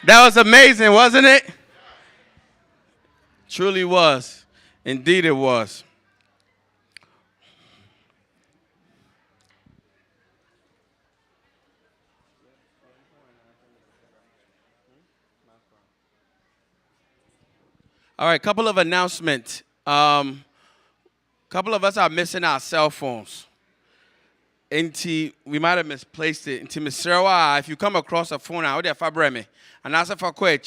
That was amazing, wasn't it? Truly was. Indeed it was. All right, couple of announcements. Couple of us are missing our cell phones. We might have misplaced it. Into Mr. If you come across a phone, I would have fabreme. And ask for quite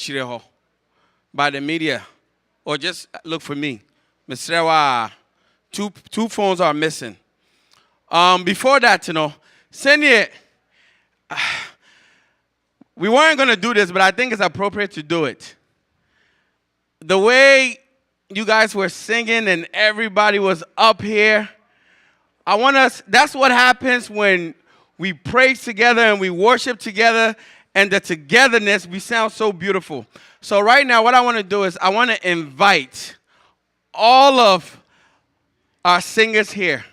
by the media. Or just look for me. Mr. Two phones are missing. Before that, send it. We weren't going to do this, but I think it's appropriate to do it. The way you guys were singing and everybody was up here. That's what happens when we praise together and we worship together, and the togetherness, we sound so beautiful. So right now, what I want to do is I want to invite all of our singers here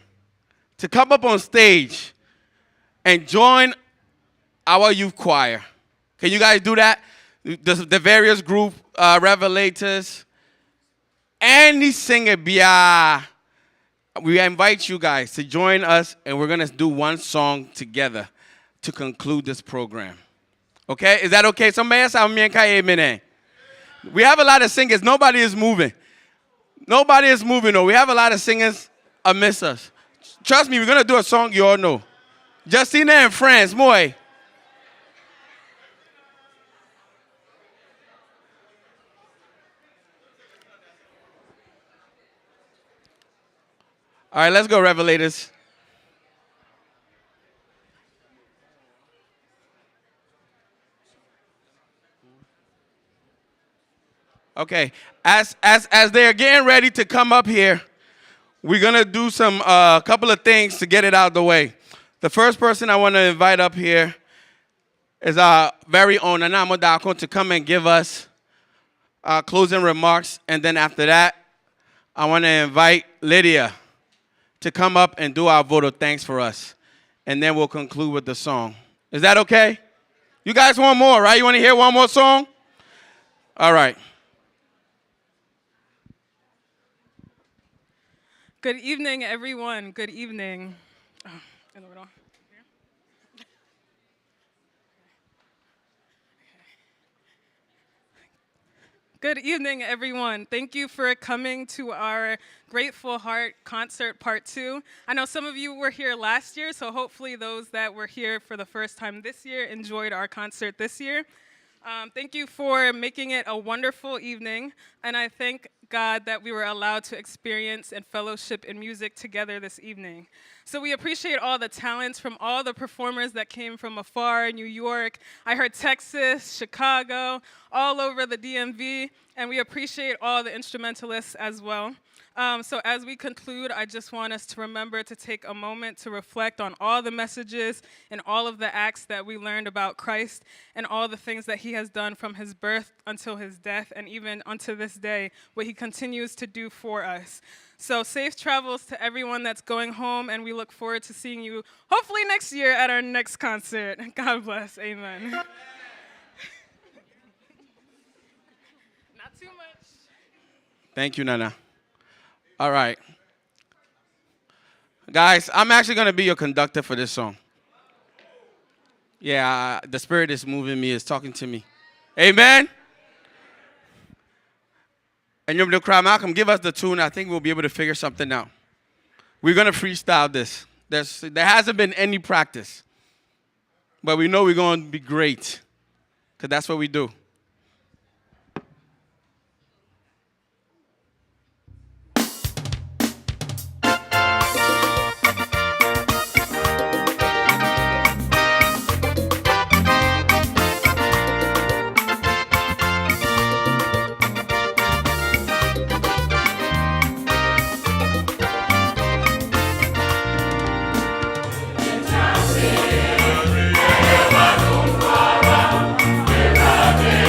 to come up on stage and join our youth choir. Can you guys do that? The various group, Revelators, any singer, we invite you guys to join us, and we're going to do one song together to conclude this program. Okay? Is that okay? Somebody else? Amen. We have a lot of singers. Nobody is moving. Nobody is moving. No. We have a lot of singers amidst us. Trust me, we're going to do a song you all know. Justina and Friends, Moy. All right, let's go, Revelators. Okay, as they're getting ready to come up here, we're gonna do some couple of things to get it out of the way. The first person I want to invite up here is our very own Anamo Dako to come and give us closing remarks, and then after that, I want to invite Lydia to come up and do our vote of thanks for us. And then we'll conclude with the song. Is that okay? You guys want more, right? You want to hear one more song? All right. Good evening, everyone. Good evening. Good evening, everyone. Thank you for coming to our Grateful Heart Concert Part 2. I know some of you were here last year, so hopefully those that were here for the first time this year enjoyed our concert this year. Thank you for making it a wonderful evening, and I thank God that we were allowed to experience and fellowship in music together this evening. So we appreciate all the talents from all the performers that came from afar, New York, I heard Texas, Chicago, all over the DMV, and we appreciate all the instrumentalists as well. So as we conclude, I just want us to remember to take a moment to reflect on all the messages and all of the acts that we learned about Christ and all the things that he has done from his birth until his death and even unto this day, what he continues to do for us. So safe travels to everyone that's going home, and we look forward to seeing you hopefully next year at our next concert. God bless. Amen. Not too much. Thank you, Nana. All right. Guys, I'm actually going to be your conductor for this song. Yeah, the Spirit is moving me, is talking to me. Amen? And you're the crowd, Malcolm, give us the tune. I think we'll be able to figure something out. We're going to freestyle this. There hasn't been any practice. But we know we're going to be great, because that's what we do. Everybody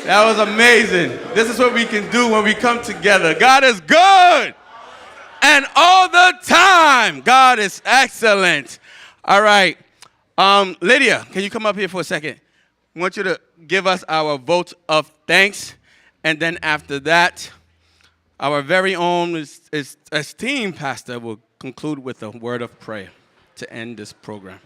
That was amazing. This is what we can do when we come together. God is good. And all the time, God is excellent. All right. Lydia, can you come up here for a second? I want you to give us our vote of thanks. And then after that, our very own esteemed pastor will conclude with a word of prayer to end this program.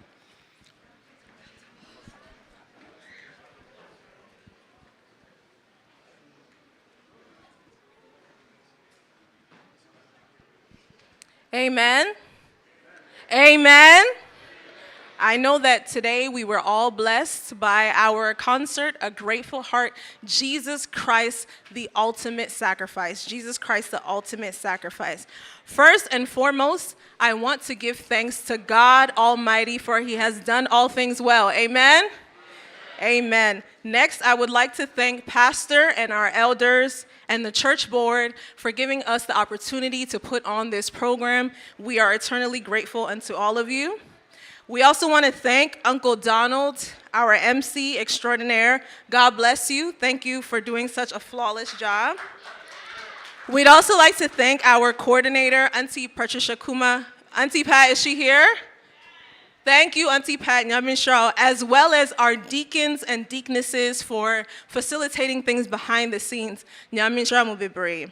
Amen. Amen. I know that today we were all blessed by our concert, A Grateful Heart, Jesus Christ, the ultimate sacrifice. Jesus Christ, the ultimate sacrifice. First and foremost, I want to give thanks to God Almighty, for He has done all things well. Amen. Amen. Next, I would like to thank Pastor and our elders and the church board for giving us the opportunity to put on this program. We are eternally grateful unto all of you. We also want to thank Uncle Donald, our MC extraordinaire. God bless you. Thank you for doing such a flawless job. We'd also like to thank our coordinator, Auntie Patricia Kuma. Auntie Pat, is she here? Thank you, Auntie Pat Nyamin Shao, as well as our deacons and deaconesses for facilitating things behind the scenes. Nyamin Shao Mubibri.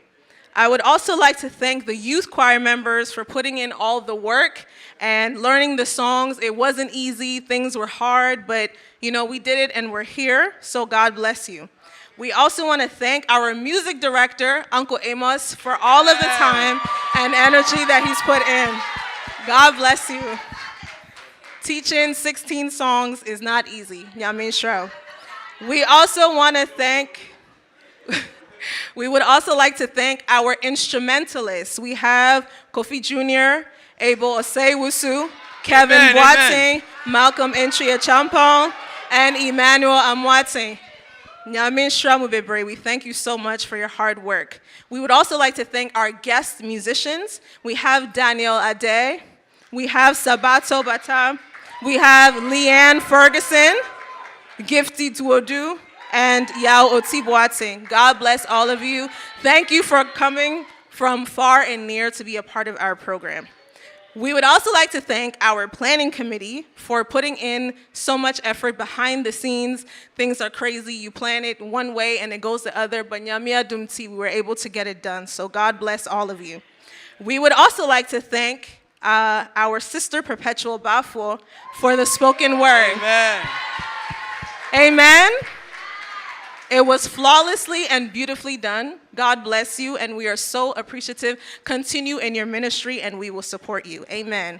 I would also like to thank the youth choir members for putting in all the work and learning the songs. It wasn't easy, things were hard, but we did it and we're here, so God bless you. We also want to thank our music director, Uncle Amos, for all of the time and energy that he's put in. God bless you. Teaching 16 songs is not easy. Nyamin Shao. We would also like to thank our instrumentalists. We have Kofi Jr., Abel Osei-Wusu, Kevin Boateng, Malcolm Entria Champong, and Emmanuel Amwateng. Nyamin Shao Mubebre, we thank you so much for your hard work. We would also like to thank our guest musicians. We have Daniel Ade, we have Sabato Bata, we have Leanne Ferguson, Gifty Duodu, and Yao Otiboateng. God bless all of you. Thank you for coming from far and near to be a part of our program. We would also like to thank our planning committee for putting in so much effort behind the scenes. Things are crazy. You plan it one way and it goes the other, but Nyamia Dumti, we were able to get it done. So God bless all of you. We would also like to thank our sister Perpetual Bafo for the spoken word. Amen. Amen. It was flawlessly and beautifully done. God bless you, and we are so appreciative. Continue in your ministry, and we will support you. Amen.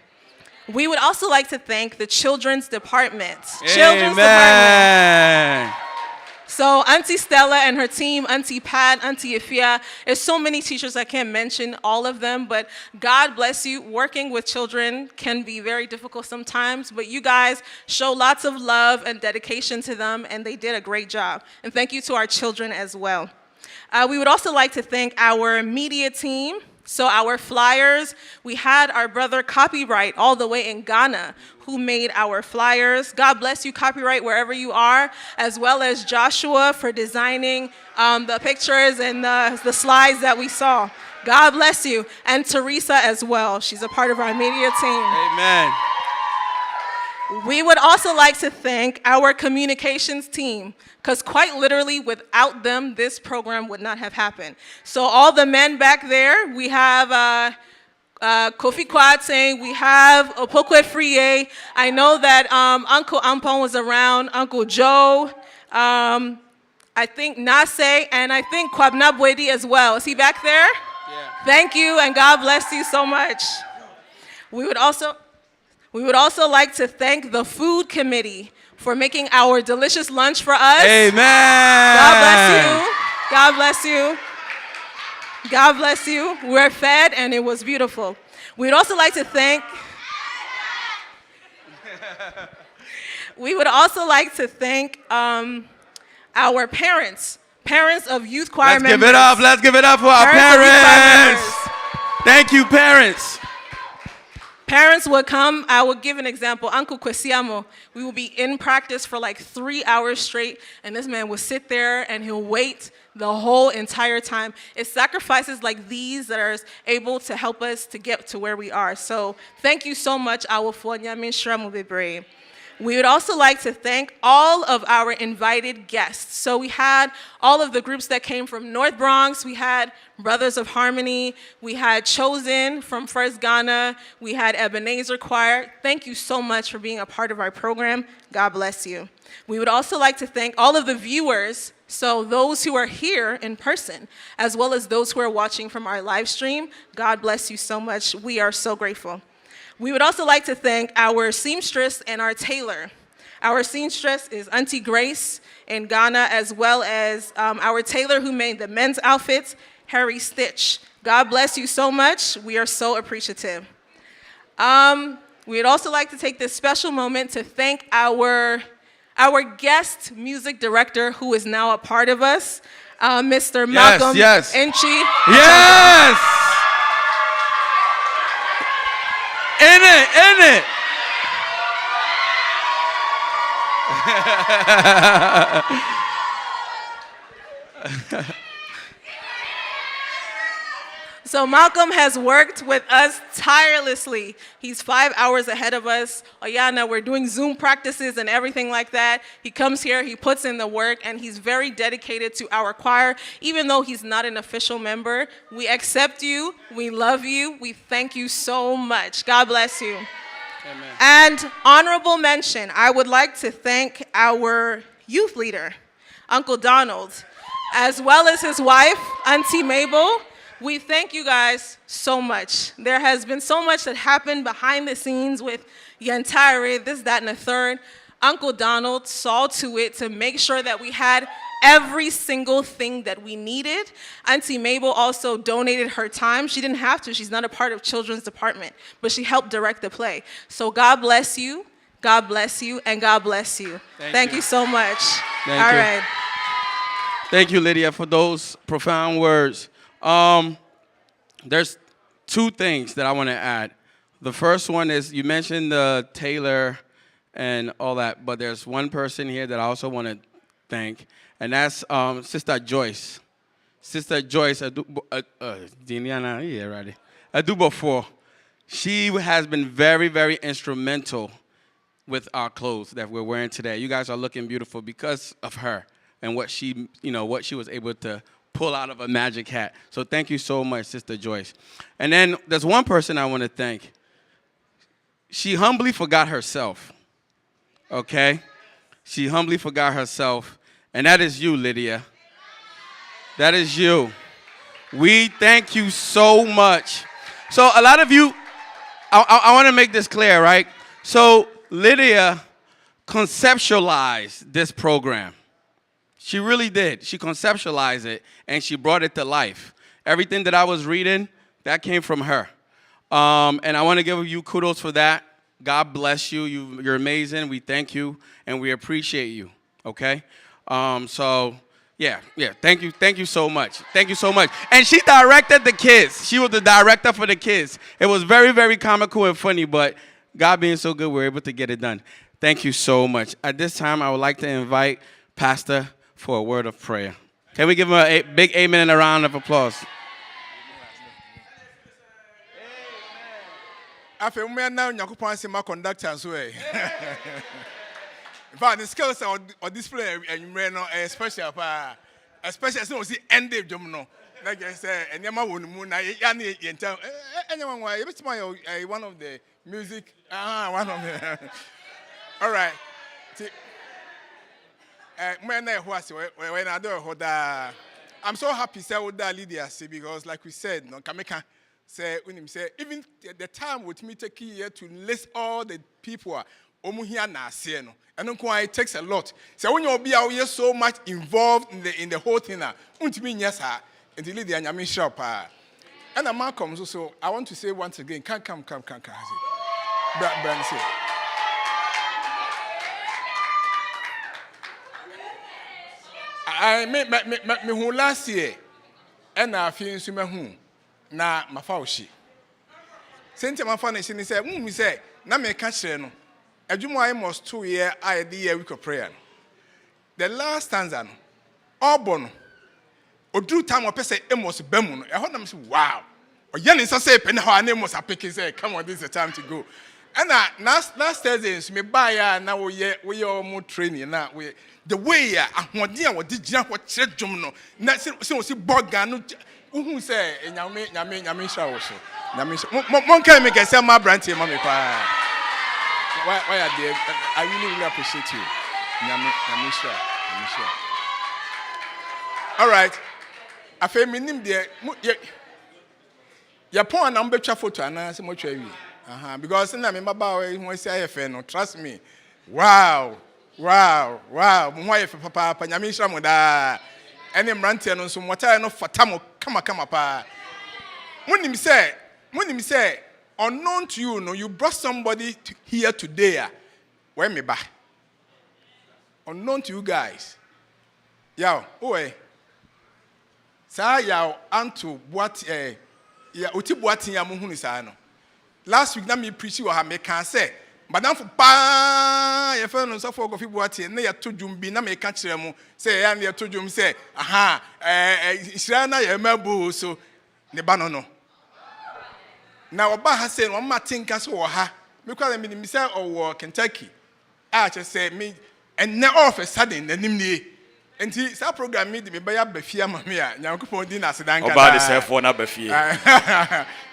We would also like to thank the Children's Department. Amen. So Auntie Stella and her team, Auntie Pat, Auntie Ifia, there's so many teachers I can't mention all of them, but God bless you. Working with children can be very difficult sometimes, but you guys show lots of love and dedication to them, and they did a great job. And thank you to our children as well. We would also like to thank our media team. So our flyers, we had our brother Copyright all the way in Ghana who made our flyers. God bless you, Copyright, wherever you are, as well as Joshua for designing the pictures and the slides that we saw. God bless you. And Teresa as well. She's a part of our media team. Amen. We would also like to thank our communications team, because quite literally, without them, this program would not have happened. So all the men back there, we have Kofi Kwate, we have Opokwe Friye. I know that Uncle Ampon was around, Uncle Joe, I think Nase, and I think Kwabna Bwedi as well. Is he back there? Yeah. Thank you, and God bless you so much. We would also like to thank the food committee for making our delicious lunch for us. Amen. God bless you. God bless you. God bless you. We're fed and it was beautiful. We'd also like to thank our parents of youth choir members. Give it up. Let's give it up for our parents. Thank you, parents. Parents would come, I will give an example. Uncle Kwesiamo, we will be in practice for like 3 hours straight, and this man will sit there and he'll wait the whole entire time. It's sacrifices like these that are able to help us to get to where we are. So thank you so much, Awafo. We would also like to thank all of our invited guests. So we had all of the groups that came from North Bronx. We had Brothers of Harmony. We had Chosen from First Ghana. We had Ebenezer Choir. Thank you so much for being a part of our program. God bless you. We would also like to thank all of the viewers, so those who are here in person, as well as those who are watching from our live stream. God bless you so much. We are so grateful. We would also like to thank our seamstress and our tailor. Our seamstress is Auntie Grace in Ghana, as well as our tailor who made the men's outfits, Harry Stitch. God bless you so much. We are so appreciative. We'd also like to take this special moment to thank our guest music director, who is now a part of us, Mr. Malcolm Enchi. Yes! In it. So Malcolm has worked with us tirelessly. He's 5 hours ahead of us. Oyana, we're doing Zoom practices and everything like that. He comes here, he puts in the work, and he's very dedicated to our choir. Even though he's not an official member, we accept you, we love you, we thank you so much. God bless you. Amen. And honorable mention, I would like to thank our youth leader, Uncle Donald, as well as his wife, Auntie Mabel. We thank you guys so much. There has been so much that happened behind the scenes with Yantare, this, that, and the third. Uncle Donald saw to it to make sure that we had every single thing that we needed. Auntie Mabel also donated her time. She didn't have to. She's not a part of children's department, but she helped direct the play. So God bless you, God bless you, and God bless you. Thank you so much. Thank All you. right. Thank you, Lydia, for those profound words. There's two things that I want to add. The first one is you mentioned the tailor and all that, but there's one person here that I also want to thank, and that's Sister Joyce. Sister Joyce Adubofor. She has been very, very instrumental with our clothes that we're wearing today. You guys are looking beautiful because of her and what she was able to pull out of a magic hat. So thank you so much, Sister Joyce. And then there's one person I want to thank. She humbly forgot herself, okay? She humbly forgot herself, and that is you, Lydia. That is you. We thank you so much. So a lot of you, I want to make this clear, right? So Lydia conceptualized this program. She really did. She conceptualized it, and she brought it to life. Everything that I was reading, that came from her. And I want to give you kudos for that. God bless you. You're amazing. We thank you, and we appreciate you, okay? So Yeah. Thank you so much. Thank you so much. And she directed the kids. She was the director for the kids. It was very, very comical and funny, but God being so good, we're able to get it done. Thank you so much. At this time, I would like to invite Pastor for a word of prayer. Can we give him a big amen and a round of applause? After we now Nyankopon say my conductor so eh. In fact, the skills on display and you know special especially as we see end of no. Like I say, and yama won mu na ya na yentam anyone why you my one of the music one of the all right. When I do I'm so happy say with that Lydia say because like we said no Kameka say when him say even the time with me take here to list all the people omu here na say no and it takes a lot. So when you be out here so much involved in the whole thing na untimi nya sa and Lydia nyame shop and a man comes so I want to say once again come Brand say I me who last year and I feel so me na mafaushi. Sente mafanation is say, say, na me catch no. Adwuma I must 2 year I the week of prayer. The last stanza no. Obon. Odru time of say emos bemu no. I heard them say wow. Or yen is say pen how amos are picking say come on this is the time to go. And last Thursday me buy now we all more training now we the way ahoden what did what church dwom no. Na say boga no who say nyame sha wo so. Mon can make say my brand here mama pa. Why are they? I really appreciate you. Nyame sha. All right. I feel me nim there ya pon na mbetwa photo ana se mo twa wi. Because na me maba we say ayefe no trust me. Wow. Mo ayefe papa nyame sha mo da. Ene mrante no so mota no fata mo kama pa. Monim say unknown to you no you brought somebody here today where me ba. Unknown to you guys. Yaw, sa yaw anto what ya oti boatin ya mo hunu sa no. Last week na me preach you ha me can say madam for pa ye fe no so for go fi boatin na ya to dwum bi na me ka kire mo say ya na to dwum say isra na ya mabu so ne ba no na oba ha say no ma tinka so wo ha me kwa me ni say owo Kentucky che say me and na off a sudden nanim nie enti sa program me di me baya bafia ma me a Nyankopon di na sedanka oba de say for na bafie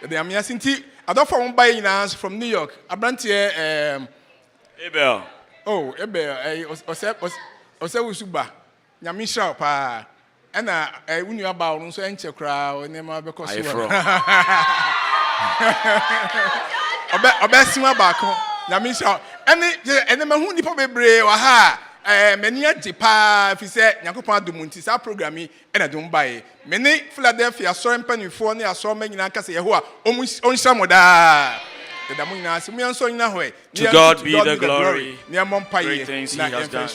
the am yasinti adofo won buy na from New York abrantie Abel ose usuba nyame sha pa na wunu aba wo so enche kra o ne ma be ko so obe sima ba ko nyame sha ene ma hu nipa bebre wa ha meni age pa fi se Nyankopon adumunti sa program yi na dum bae meni Philadelphia so mpanifo ne aso ma nyina kase Yehowa onhya moda da mo nyina se mo yanso nyina ho to God be the glory. Ne mo mpaye Great things he has done.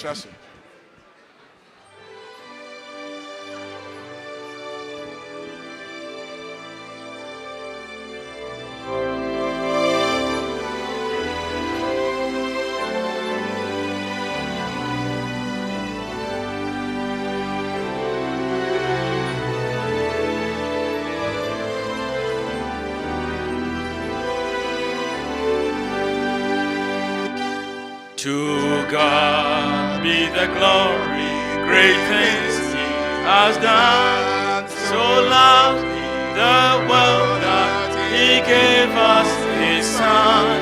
To God be the glory, great things he has done. So loved the world that he gave us his son.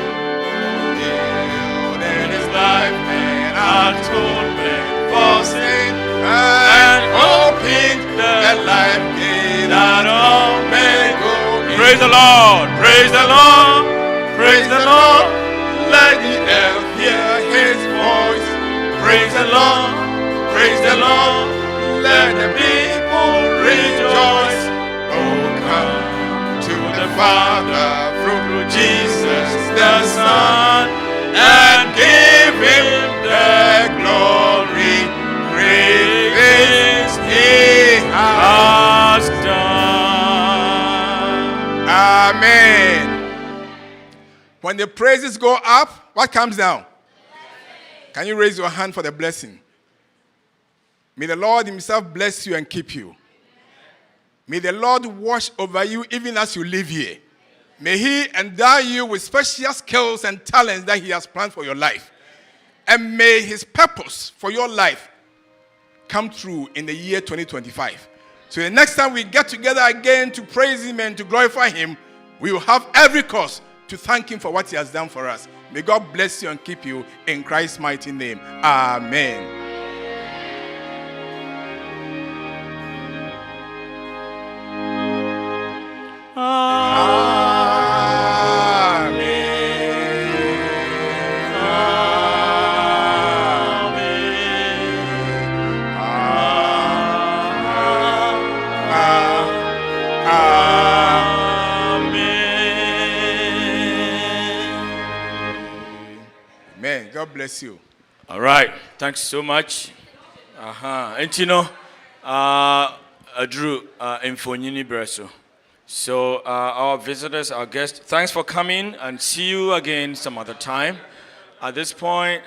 In his life and atonement for sin, and opened the life gate that all may go in. Praise the Lord, praise the Lord, praise the Lord. Let the earth hear his voice. Praise the Lord, praise the Lord. Let the people rejoice. Oh, come to the Father through Jesus the Son and give him the glory. Great things he When the praises go up, what comes down? Can you raise your hand for the blessing? May the Lord himself bless you and keep you. May the Lord watch over you even as you live here. May he endow you with special skills and talents that he has planned for your life. And may his purpose for your life come true in the year 2025. So the next time we get together again to praise him and to glorify him, we will have every cause to thank him for what he has done for us. May God bless you and keep you in Christ's mighty name. Amen. Amen. God bless you. All right. Thanks so much. And you know, Drew, Infonyini Breso. So, our visitors, our guests, thanks for coming and see you again some other time. At this point,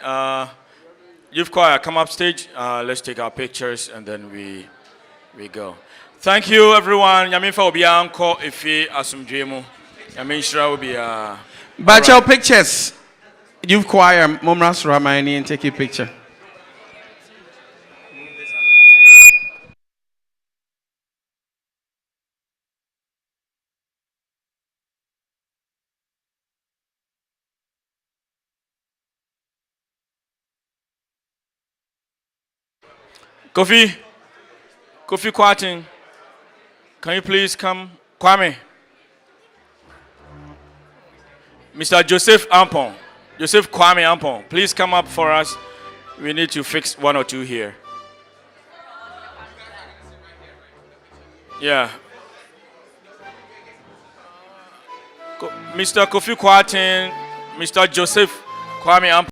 you've choir, come up stage. Let's take our pictures and then we go. Thank you, everyone. Yamin fa obi anko efi asumdwemu. Yamin shira obi But your pictures. You've choir, Momras Ramani, and take your picture. Kofi Kwatin, can you please come? Kwame. Mr. Joseph Ampon. Joseph Kwame Ampon, please come up for us. We need to fix one or two here. Yeah. Mr. Kofi Kwatin, Mr. Joseph Kwame Ampon.